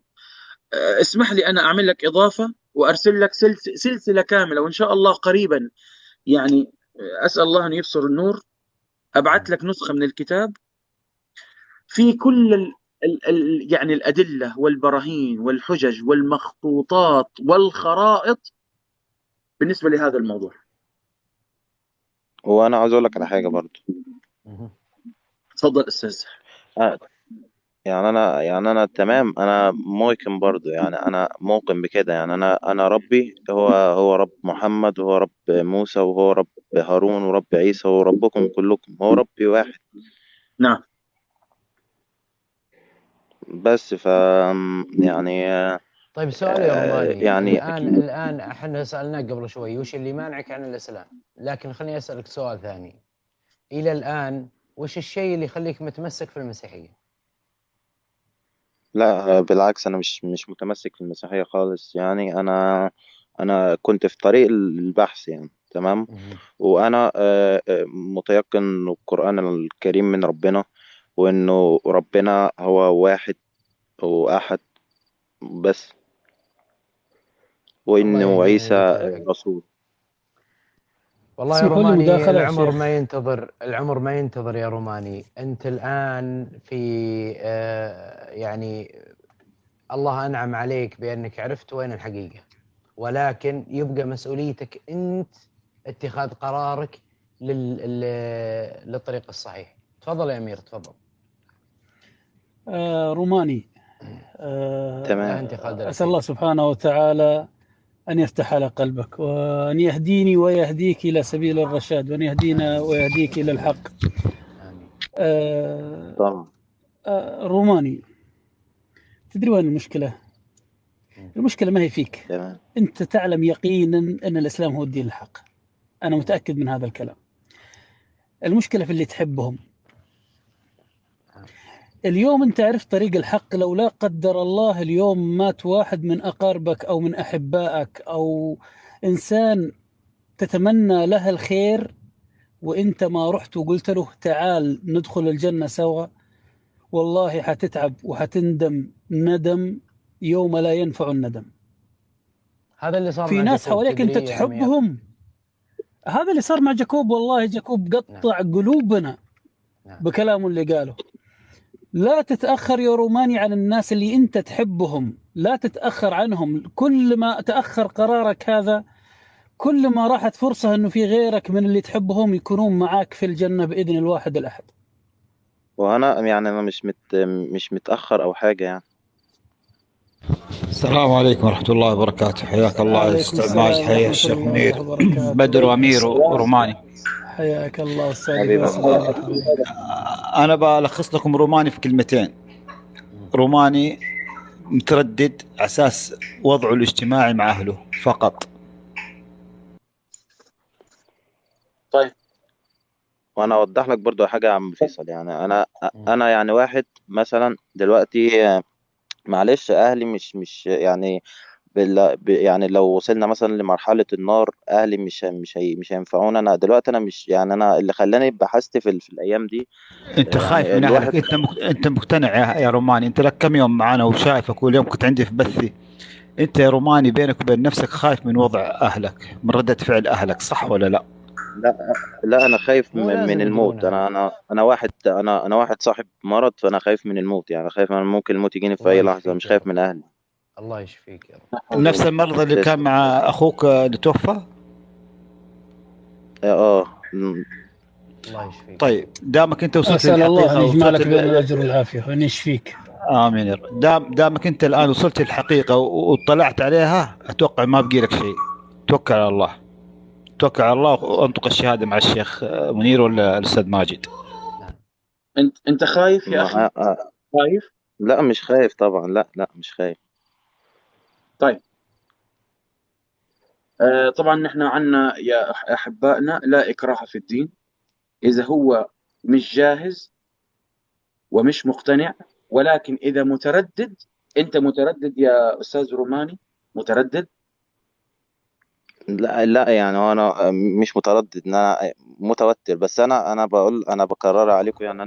اسمح لي انا اعمل لك اضافه وارسل لك سلسله كامله، وان شاء الله قريبا يعني اسال الله ان يبصر النور ابعث لك نسخه من الكتاب في كل يعني الادله والبراهين والحجج والمخطوطات والخرائط بالنسبه لهذا الموضوع. وانا عاوز اقول لك على حاجه برضو. تفضل استاذ. يعني انا تمام، انا موقن برضو، يعني انا موقن بكده، يعني انا ربي هو رب محمد، وهو رب موسى، وهو رب هارون، ورب عيسى، وربكم كلكم، هو ربي واحد. نعم. بس يعني طيب سؤال يا روماني، يعني الآن احنا سألناك قبل شوي وش اللي مانعك عن الإسلام، لكن خليني أسألك سؤال ثاني. إلى الآن وش الشيء اللي يخليك متمسك في المسيحية؟ لا بالعكس، انا مش متمسك في المسيحية خالص، يعني انا كنت في طريق البحث يعني، تمام. وانا متيقن ان القرآن الكريم من ربنا، وانه ربنا هو واحد واحد بس، وانه عيسى رسول. والله يا روماني العمر ما ينتظر يا روماني. انت الان في يعني الله انعم عليك بانك عرفت وين الحقيقة، ولكن يبقى مسؤوليتك انت اتخاذ قرارك للطريق الصحيح. تفضل يا امير، تفضل. روماني تمام. اسال الله سبحانه وتعالى أن يفتح على قلبك، وأن يهديني ويهديك إلى سبيل الرشاد، وأن يهدينا ويهديك إلى الحق. روماني، تدري وين المشكلة؟ المشكلة ما هي فيك. أنت تعلم يقينا أن الإسلام هو الدين الحق، أنا متأكد من هذا الكلام. المشكلة في اللي تحبهم. اليوم أنت عرفت طريق الحق، لو لا قدر الله اليوم مات واحد من أقاربك أو من أحبائك أو إنسان تتمنى له الخير وإنت ما رحت وقلت له تعال ندخل الجنة سوا، والله حتتعب وحتندم ندم يوم لا ينفع الندم. هذا اللي صار في مع ناس حواليك أنت تحبهم. هذا اللي صار مع جاكوب. والله جاكوب قطع قلوبنا بكلامه اللي قاله. لا تتأخر يا روماني عن الناس اللي أنت تحبهم، لا تتأخر عنهم. كل ما تأخر قرارك هذا كل ما راحت فرصة أنه في غيرك من اللي تحبهم يكونون معاك في الجنة بإذن الواحد الأحد. وأنا يعني أنا مش متأخر أو حاجة يعني. السلام عليكم ورحمة الله وبركاته. حياك الله أستاذ ماجد، حيا الشيخ منير، بدر وأمير وروماني. حياك الله أستاذ. أنا بلخص لكم روماني في كلمتين. روماني متردد على أساس وضعه الاجتماعي مع أهله فقط. طيب وانا اوضح لك برضو حاجه يا عم فيصل، يعني انا يعني واحد مثلا دلوقتي معلش اهلي مش يعني يعني لو وصلنا مثلا لمرحله النار اهلي مش هينفعونا. انا دلوقتي انا مش يعني انا اللي خلاني بحثت في الايام دي. انت خايف من اهلك؟ انت مقتنع يا روماني؟ انت لك كم يوم معانا وشايفك كل يوم كنت عندي في بثي. انت يا روماني بينك وبين نفسك خايف من وضع اهلك، من ردة فعل اهلك، صح ولا لا؟ لا انا خايف من الموت. انا واحد صاحب مرض، فانا خايف من الموت، يعني خايف من ممكن الموت يجيني في اي لحظه، مش خايف من اهلي. الله يشفيك يا رب. نفس المرض اللي كان مع اخوك اللي توفى؟ الله يشفيك. طيب دامك انت وصلت اسال الله ان للحقيقه يجمع لك بين الاجر والعافيه وان يشفيك. امين يا رب. دامك انت الان وصلت للحقيقه واطلعت عليها، اتوقع ما بقي لك شيء. توكل على الله، توكل على الله وانطق الشهاده مع الشيخ منير ولا الاستاذ ماجد. انت خايف يا اخي؟ خايف؟ لا مش خايف طبعا، لا مش خايف. طيب طبعا نحن عنا يا احبائنا لا اكراه في الدين. اذا هو مش جاهز ومش مقتنع، ولكن اذا متردد، انت متردد يا استاذ روماني؟ متردد؟ لا يعني هو انا مش متردد، ان انا متوتر، بس انا بقول، انا بكرر عليكم يعني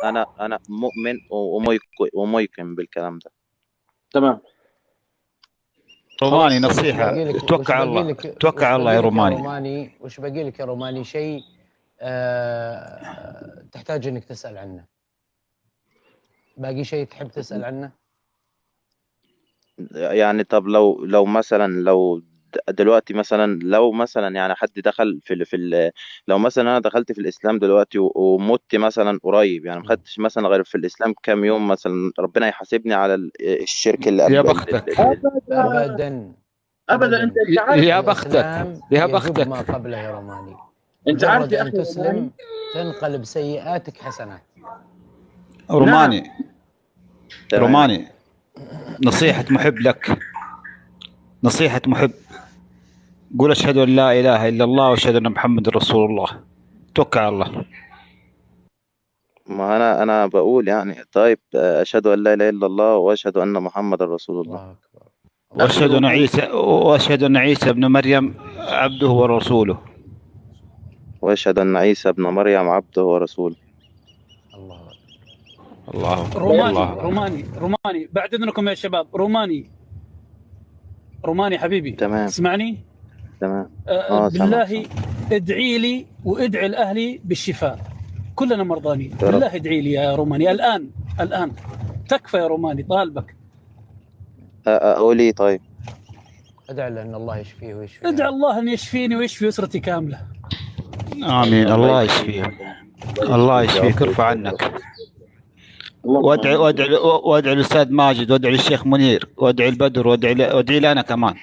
انا مؤمن وميقن بالكلام ده. تمام. روماني نصيحه، توكل على الله، توكل على الله يا روماني. وش باقي لك يا روماني شيء تحتاج انك تسال عنه؟ باقي شيء تحب تسال عنه؟ يعني طب لو مثلا، لو دلوقتي مثلا، لو مثلا يعني حد دخل لو مثلا انا دخلت في الاسلام دلوقتي ومت مثلا قريب، يعني ما خدتش مثلا غير في الاسلام كام يوم، مثلا ربنا يحاسبني على الشرك اللي يا بختك. ابدا انت عارف يا بختك، يا بختك ما قبله يا روماني. انت عارف ان تسلم تنقلب سيئاتك حسنات. روماني. روماني نصيحة محب لك، نصيحة محب، قول أشهد أن لا إله إلا الله وأشهد أن محمد رسول الله. توكل على الله. ما أنا بقول يعني، طيب أشهد أن لا إله إلا الله وأشهد أن محمد رسول الله. وأشهد أن عيسى ابن مريم عبده ورسوله. وأشهد أن عيسى ابن مريم عبده ورسوله. الله. روماني بعد إذنكم يا شباب. روماني حبيبي. تمام. تسمعني؟ تمام. بالله ادعي لي وادعي لأهلي بالشفاء، كلنا مرضانين. بالله ادعي لي يا روماني الآن تكفى يا روماني، طالبك. أقولي طيب. ادعي لأن الله يشفيه ويشفيه. ادعي الله أن يشفيني ويشفي أسرتي كاملة. آمين. الله يشفيهم، الله يشفيك، ارفع عنك. وادعي الأستاذ ماجد، وادعي للشيخ منير، وادعي البدر، وادعي لي أنا كمان.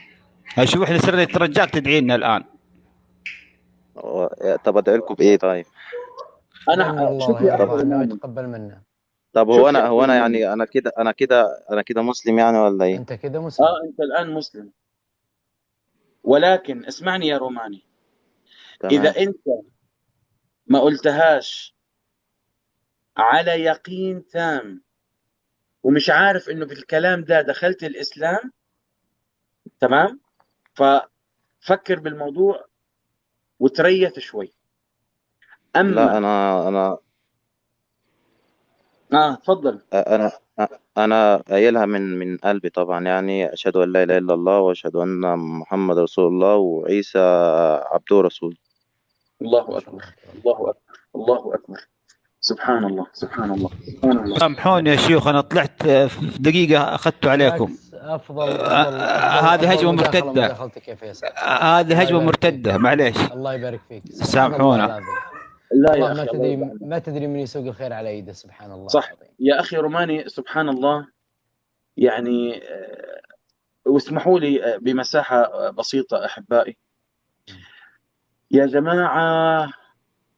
شوف احنا سرنا ترجاك تدعي لنا الآن. طب أدعي لكم بإيه طيب؟ أنا شوف يا الله يتقبل منا. طب هو أنا يعني أنا كده مسلم يعني ولا إيه؟ أنت كده مسلم. أنت الآن مسلم، ولكن اسمعني يا روماني. تمام. إذا أنت ما قلتهاش على يقين تام ومش عارف إنه بالكلام ده دخلت الإسلام، تمام، ففكر بالموضوع وتريث شوي. أما لا أنا تفضل. أنا قايلها من قلبي طبعا، يعني أشهد أن لا إله إلا الله وأشهد أن محمد رسول الله وعيسى عبده ورسوله. الله أكبر، الله أكبر، الله أكبر. سبحان الله، سبحان الله، سبحان الله. سامحوني يا شيوخ، أنا طلعت في دقيقة أخذت عليكم. أفضل هذه هجمة مرتدة. هذه هجمة مرتدة، معليش. الله يبارك فيك. سامحونا. لا يا أخي، ما تدري من يسوق الخير على يده. سبحان الله. صح يا أخي روماني، سبحان الله. يعني واسمحوا لي بمساحة بسيطة أحبائي. يا جماعة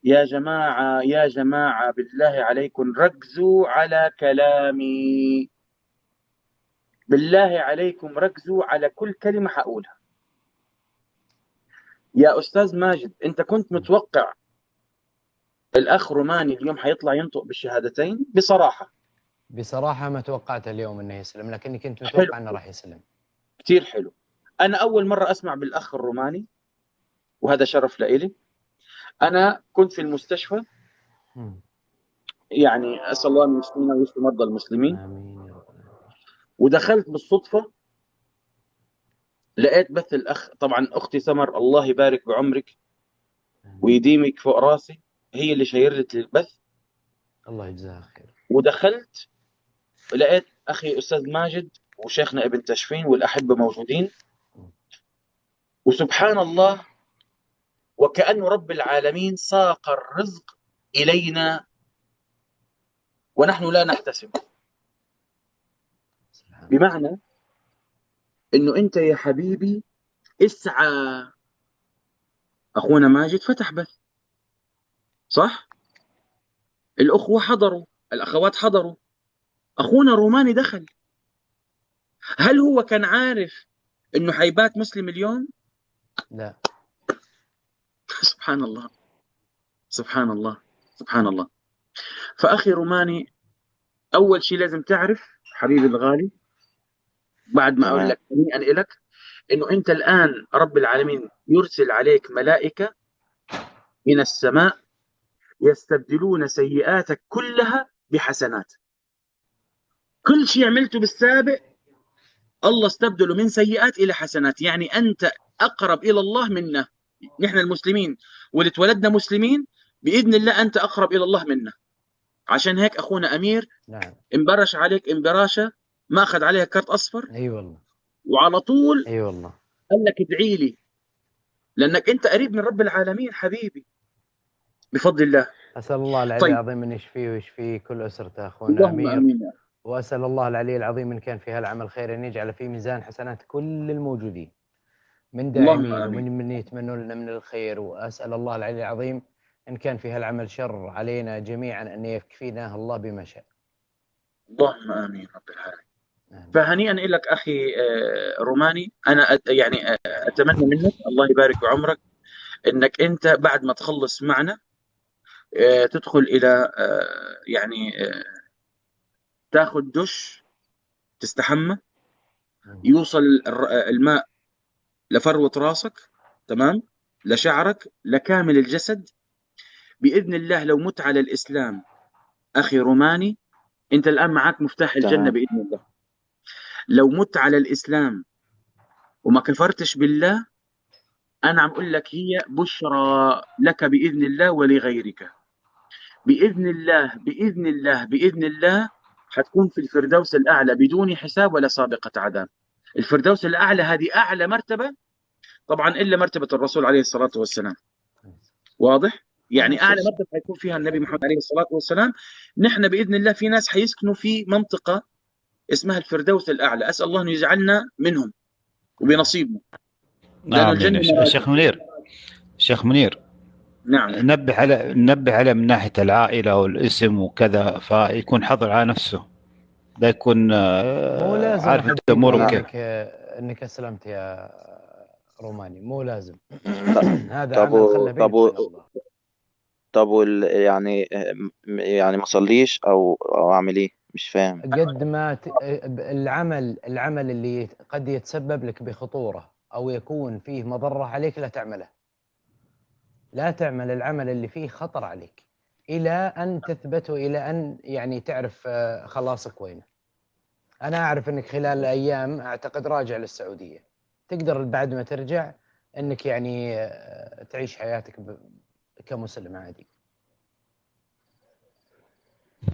يا جماعة يا جماعة، بالله عليكم ركزوا على كلامي، بالله عليكم ركزوا على كل كلمة حقولها. يا أستاذ ماجد، أنت كنت متوقع الأخ روماني اليوم حيطلع ينطق بالشهادتين؟ بصراحة ما توقعت اليوم أنه يسلم، لكني كنت متوقع أنه راح يسلم. كتير حلو. أنا أول مرة أسمع بالأخ الروماني، وهذا شرف لإلي. أنا كنت في المستشفى، يعني أسأل الله أن يشفينا ويشفي مرضى المسلمين. آمين. ودخلت بالصدفة لقيت بث الأخ. طبعا أختي سمر الله يبارك بعمرك ويديمك فوق راسي، هي اللي شيرت لي البث، الله يجزاها خير. ودخلت لقيت أخي أستاذ ماجد وشيخنا ابن تشفين والأحبة موجودين، وسبحان الله وكأن رب العالمين ساق الرزق إلينا ونحن لا نحتسب. بمعنى إنه أنت يا حبيبي اسعى. أخونا ماجد فتح بث، صح؟ الأخوة حضروا، الأخوات حضروا، أخونا روماني دخل. هل هو كان عارف إنه حيبات مسلم اليوم؟ لا. سبحان الله، سبحان الله، سبحان الله. فأخي روماني، أول شيء لازم تعرف حبيبي الغالي، بعد ما أقول لك هنيئا إلك، إنه أنت الآن رب العالمين يرسل عليك ملائكة من السماء يستبدلون سيئاتك كلها بحسنات. كل شيء عملته بالسابق الله استبدله من سيئات إلى حسنات. يعني أنت أقرب إلى الله منا. نحن المسلمين واللي اتولدنا مسلمين بإذن الله أنت أقرب إلى الله منا. عشان هيك أخونا أمير نعم انبرش عليك انبراشة ما أخذ عليها كارت أصفر. اي والله. وعلى طول اي والله. قال لك ادعي لي لأنك أنت قريب من رب العالمين حبيبي بفضل الله. أسأل الله العلي طيب. العظيم أن يشفيه ويشفي كل أسرته أخونا اللهم أمير. آمين. وأسأل الله العلي العظيم إن كان في هالعمل خير أن يجعل في ميزان حسنات كل الموجودين من داعمين ومن من يتمنون لنا من الخير. وأسأل الله العلي العظيم إن كان في هالعمل شر علينا جميعا أن يكفيناه الله بما شاء. اللهم آمين رب العالمين. فهنيئا لك أخي روماني. أنا يعني أتمنى منك الله يبارك بعمرك أنك أنت بعد ما تخلص معنا تدخل إلى يعني تاخذ دش، تستحمى، يوصل الماء لفروة راسك، تمام، لشعرك، لكامل الجسد بإذن الله. لو مت على الإسلام أخي روماني أنت الآن معك مفتاح الجنة بإذن الله. لو مت على الإسلام وما كفرتش بالله أنا عم أقول لك هي بشرى لك بإذن الله ولغيرك بإذن الله. بإذن الله بإذن الله حتكون في الفردوس الأعلى بدون حساب ولا سابقة عذاب. الفردوس الأعلى هذه أعلى مرتبة طبعا إلا مرتبة الرسول عليه الصلاة والسلام. واضح؟ يعني أعلى مرتبة حيكون فيها النبي محمد عليه الصلاة والسلام. نحن بإذن الله في ناس حيسكنوا في منطقة اسمها الفردوس الأعلى. أسأل الله أن يجعلنا منهم وبنصيبنا. شيخ منير، شيخ منير، نعم، ننبه على من ناحية العائلة والاسم وكذا، فيكون حظر على نفسه، لا يكون عارف أمورك. إنك أسلمت يا روماني مو لازم. هذا طب يعني ما صليش أو أعمل إيه؟ مش فاهم. قد ما العمل اللي قد يتسبب لك بخطورة أو يكون فيه مضرة عليك لا تعمله. لا تعمل العمل اللي فيه خطر عليك إلى أن تثبته، إلى أن يعني تعرف خلاصك وين. أنا أعرف أنك خلال الأيام أعتقد راجع للسعودية، تقدر بعد ما ترجع أنك يعني تعيش حياتك كمسلم عادي.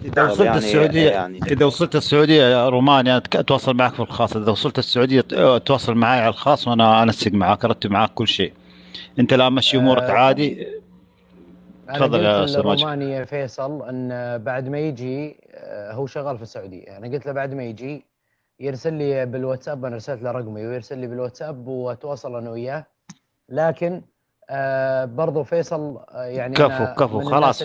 إذا وصلت السعودية إذا وصلت السعودية يا رومانيا أتواصل معك في الخاص. إذا وصلت السعودية تواصل معي على الخاص وأنا أنسق معك، أرتب معك كل شيء. أنت لا مشي أمورك عادي. تفضل يا أستاذ روماني يا فيصل أن بعد ما يجي هو شغال في السعودية. أنا قلت له بعد ما يجي يرسل لي بالواتساب. أنا رسلت له رقمي ويرسل لي بالواتساب وأتواصل أنا وياه. لكن برضو فيصل يعني كفو خلاص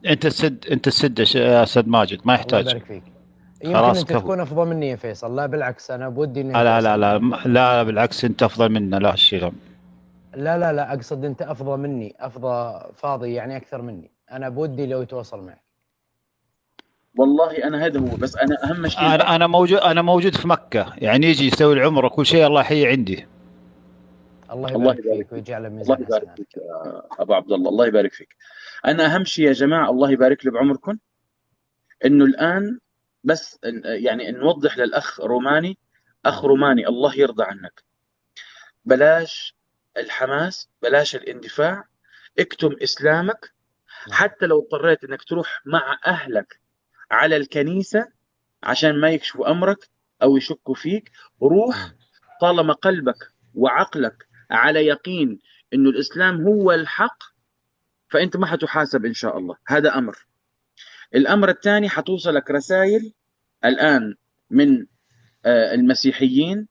انت السد يا استاذ ماجد، ما يحتاج. الله يبارك فيك. يمكن انت تكون افضل مني يا فيصل. لا بالعكس انا بودي اني لا بالعكس انت افضل منا. لا الشيء لا اقصد انت افضل مني، افضل فاضي يعني اكثر مني. انا بودي لو يتواصل معك. والله انا هذا هو، بس انا اهم شيء انا موجود في مكة، يعني يجي يسوي العمره وكل شيء الله يحيي عندي. الله يبارك فيك ويجعل ميزان الله يبارك فيك ابو عبد الله. الله يبارك فيك. انا اهم شيء يا جماعه الله يبارك لي بعمركم انه الان بس يعني نوضح للاخ روماني. اخ روماني الله يرضى عنك، بلاش الحماس، بلاش الاندفاع، اكتم اسلامك. حتى لو اضطريت انك تروح مع اهلك على الكنيسه عشان ما يكشفوا امرك او يشكوا فيك، روح طالما قلبك وعقلك على يقين انه الاسلام هو الحق. فأنت ما حتحاسب إن شاء الله. هذا أمر. الأمر الثاني، حتوصلك رسائل الآن من المسيحيين،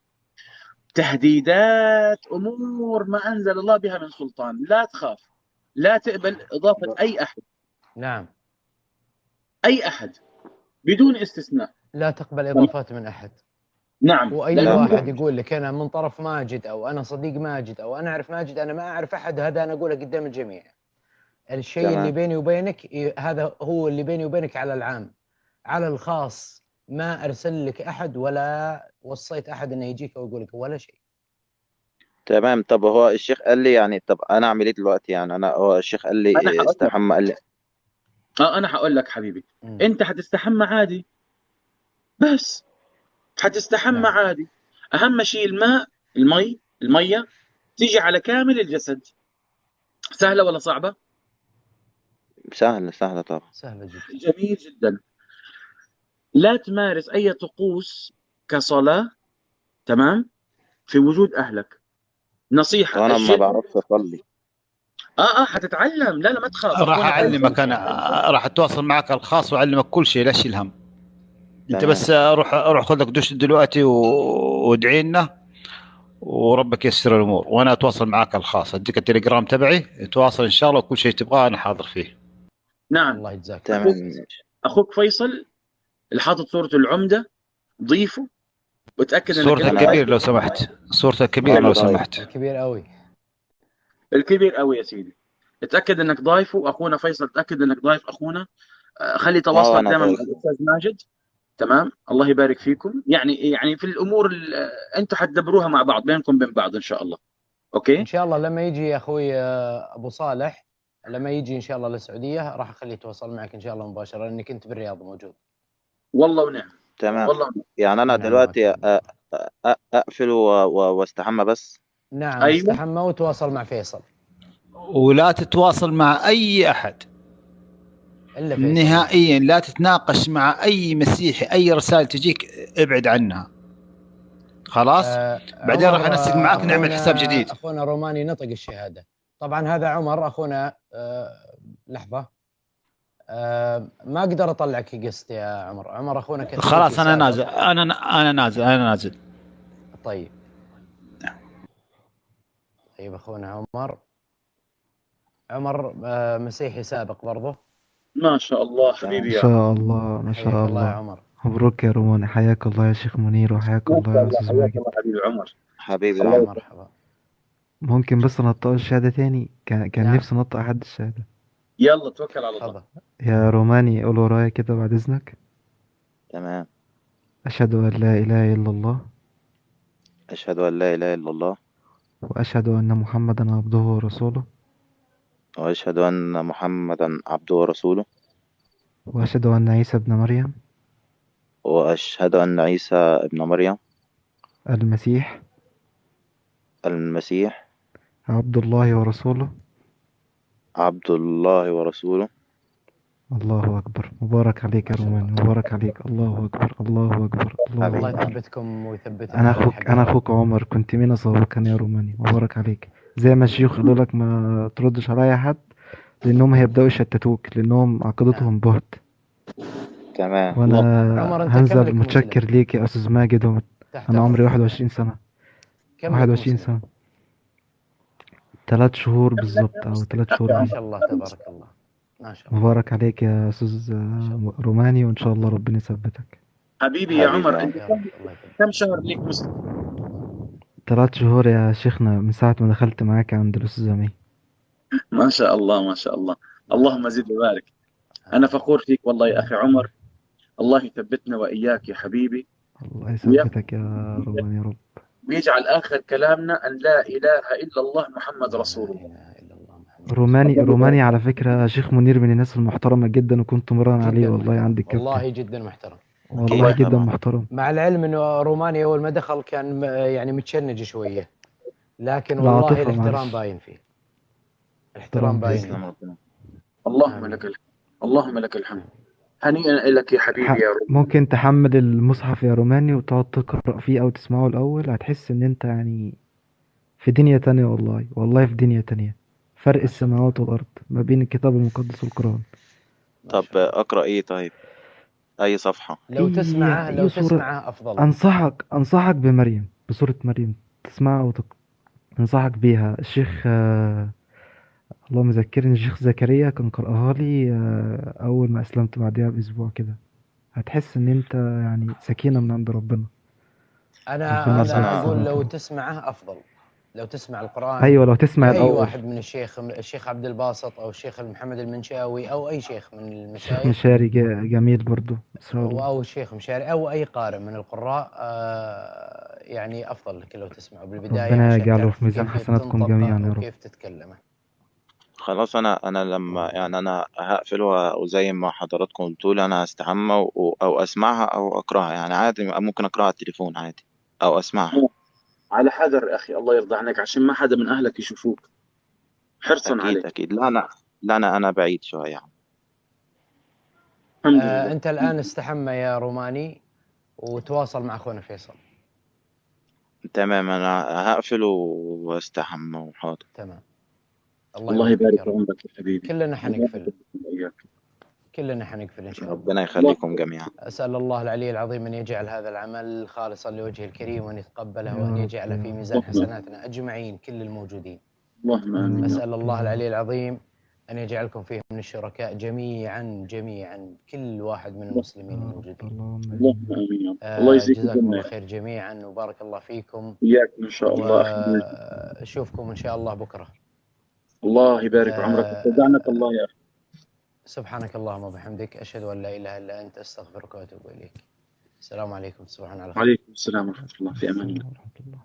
تهديدات، أمور ما أنزل الله بها من سلطان. لا تخاف، لا تقبل إضافة أي أحد. نعم، أي أحد بدون استثناء. لا تقبل إضافات من أحد. نعم. وأي واحد يقول لك أنا من طرف ماجد، أو أنا صديق ماجد، أو أنا أعرف ماجد، أنا ما أعرف أحد، هذا أنا أقوله قدام الجميع. الشيء اللي بيني وبينك هذا هو اللي بيني وبينك على العام. على الخاص ما أرسل لك أحد ولا وصيت أحد إنه يجيك أو يقول لك ولا شيء. تمام. طب هو الشيخ قال لي يعني، طب أنا أعمل إيه دلوقتي يعني؟ هو الشيخ قال لي استحمى، قال لي أنا هقول لك حبيبي. أنت حتستحمى عادي، بس حتستحمى عادي. أهم شيء الماء، المية تيجي على كامل الجسد. سهلة ولا صعبة؟ سهلة طبعا. سهلة جدا. جميل جدا. لا تمارس أي طقوس كصلاة، تمام، في وجود أهلك. نصيحة. وأنا ما بعرفش أصلي. حتتعلم. لا ما تخاف. راح أعلمك أنا، راح أتواصل معك الخاص وأعلمك كل شيء، لا شيل هم. أنت بس روح خذ لك دش دلوقتي وادعي لنا وربك ييسر الأمور، وأنا أتواصل معك الخاص، أديك التليجرام تبعي، تواصل إن شاء الله، وكل شيء تبغاه أنا حاضر فيه. نعم. الله يجزاك. تمام. أخوك فيصل اللي حاطط صورة العمدة ضيفه، وتأكد صورة الكبير لو سمحت، صورة الكبير لو سمحت. الكبير قوي، الكبير قوي يا سيدي. اتأكد انك ضايفه. اخونا فيصل تأكد انك ضايف اخونا. خلي تواصلك دائما مع الاستاذ ماجد. تمام. الله يبارك فيكم. يعني في الامور انتم حتدبروها مع بعض، بينكم بين بعض ان شاء الله. اوكي ان شاء الله. لما يجي اخوي ابو صالح، لما يجي ان شاء الله للسعوديه، راح اخليه يتواصل معك ان شاء الله مباشره، لانك انت بالرياض موجود. والله ونعم. تمام. والله ونعم. يعني انا دلوقتي اقفل واستحمى بس؟ نعم. أيوة. استحمى وتواصل مع فيصل، ولا تتواصل مع اي احد إلا فيصل. نهائيا. لا تتناقش مع اي مسيحي، اي رسائل تجيك ابعد عنها خلاص. بعدين راح نسق معاك نعمل حساب جديد. اخونا روماني نطق الشهاده طبعا. هذا عمر اخونا. لحظه، ما اقدر اطلعك قسط يا عمر اخونا. خلاص انا نازل، انا نازل. طيب اخونا عمر مسيحي سابق برضه. ما شاء الله حبيبي. ما شاء الله ما شاء الله. يا عمر. مبروك يا روماني، حياك الله يا شيخ منير، وحياك الله يا استاذ ماجد. حبيبي عمر. حبيبي الله عمر. مرحبا. ممكن بس نطق الشهادة تاني؟ كان نعم. نفسي نطق حد الشهادة. يلا توكل على الله. يا روماني قول ورايا كده بعد اذنك. تمام. أشهد أن لا إله إلا الله. أشهد أن لا إله إلا الله. وأشهد أن محمدا عبده ورسوله. وأشهد أن محمدا عبده ورسوله. وأشهد أن عيسى ابن مريم. وأشهد أن عيسى ابن مريم المسيح عبد الله ورسوله. عبد الله ورسوله. الله أكبر. مبارك عليك يا روماني، مبارك عليك. الله أكبر الله أكبر الله الله أكبر. يثبتكم ويثبتنا. أنا أخوك عمر، كنت مين أصابك يا روماني. مبارك عليك. زي ما الشيوخ يقولوا لك ما تردش على أي حد، لأنهم هيبدأوا يشتتوك، لأنهم عقيدتهم بهت. تمام. وأنا هنزل متشكر ليك يا أستاذ ماجد. أنا عمري 21 سنة. 21 سنة 3 شهور بالضبط، أو 3 شهور. ما شاء الله تبارك الله. ما شاء الله. مبارك عليك يا أستاذ روماني، وإن شاء الله ربنا يثبتك. حبيبي يا عمر، أنت كم شهر ليك مسلم؟ 3 شهور يا شيخنا، من ساعة ما دخلت معاك عند الأستاذ أمين. ما شاء الله ما شاء الله. اللهم زد وبارك. أنا فخور فيك والله يا أخي عمر. الله يثبتنا وإياك يا حبيبي. الله يثبتك يا رومان يا رب. ويجعل آخر كلامنا أن لا إله إلا الله محمد رسول الله. روماني على فكرة شيخ منير من الناس المحترمة جدا، وكنت مران عليه والله عندك كابتن. والله جدا محترم. والله جدا محترم. مع العلم انه روماني اول ما دخل كان يعني متشنج شوية، لكن والله الاحترام باين فيه. الاحترام باين فيه. اللهم لك الحمد. اللهم لك الحمد. هنيئا لك يا حبيبي يا رب. ممكن تحمل المصحف يا روماني وتقعد تقرأ فيه او تسمعه الاول، هتحس ان انت يعني في دنيا تانية. والله في دنيا تانية. فرق السماوات والأرض ما بين الكتاب المقدس والقرآن. طب أقرأ إيه طيب؟ أي صفحة؟ لو تسمعه أي سورة. تسمعه أفضل. أنصحك بمريم، بسورة مريم تسمعها أنصحك بيها. الشيخ اللهم ذكرني، الشيخ زكريا كان قرأها لي أول ما أسلمت، بعدها بأسبوع كده هتحس إن أنت يعني سكينة من عند ربنا. ربنا يرزقك أنا أقول الثبات. لو تسمعه أفضل. لو تسمع القرآن أيوة، لو تسمع لأي الأول. واحد من الشيخ عبد الباسط أو الشيخ محمد المنشاوي أو أي شيخ من الشيخ المشايخ، مشاري جميل برضو إن شاء الله. أو الشيخ مشاري أو أي قارئ من القراء، يعني أفضل لك لو تسمعه بالبداية ربنا عشان يجعله تعرف في ميزان كيف حسناتكم جميعا تنطقه يا رب. وكيف تتكلمه. خلاص، أنا لما يعني أنا هقفل وزي ما حضراتكم قلتوا لي أنا هستحمى أو أسمعها أو أقرأها، يعني عادي ممكن أقرأها على التليفون عادي أو أسمعها. على حذر أخي، الله يرضى عنك، عشان ما حدا من أهلك يشوفوك، حرصا أكيد عليك. أكيد. لا أنا بعيد شوية يعني. الحمد لله. أنت الآن استحمى يا روماني وتواصل مع أخونا فيصل. تمام، أنا هقفل واستحمى وحاضر. تمام. الله يبارك في عمرك يا حبيبي. كلنا حنقفل، إياك. كلنا حنقفل إن شاء الله. ربنا يخليكم جميعا. أسأل الله العلي العظيم أن يجعل هذا العمل خالصا لوجهه الكريم، وأن يتقبله وأن يجعله في ميزان حسناتنا أجمعين كل الموجودين. اللهم آمين. أسأل الله العلي العظيم أن يجعلكم فيه من الشركاء جميعا كل واحد من المسلمين الموجودين. اللهم آمين. الله يجزيكم جزاكم الله جميعا. خير جميعا وبارك الله فيكم. إياكم إن شاء الله. أشوفكم إن شاء الله بكرة. الله يبارك عمرك، استودعنك الله يا أخي. سبحانك اللهم وبحمدك، أشهد أن لا إله إلا أنت، أستغفرك وأتوب إليك. السلام عليكم. تصبحون على خير. وعليكم السلام ورحمة الله. في أمان الله.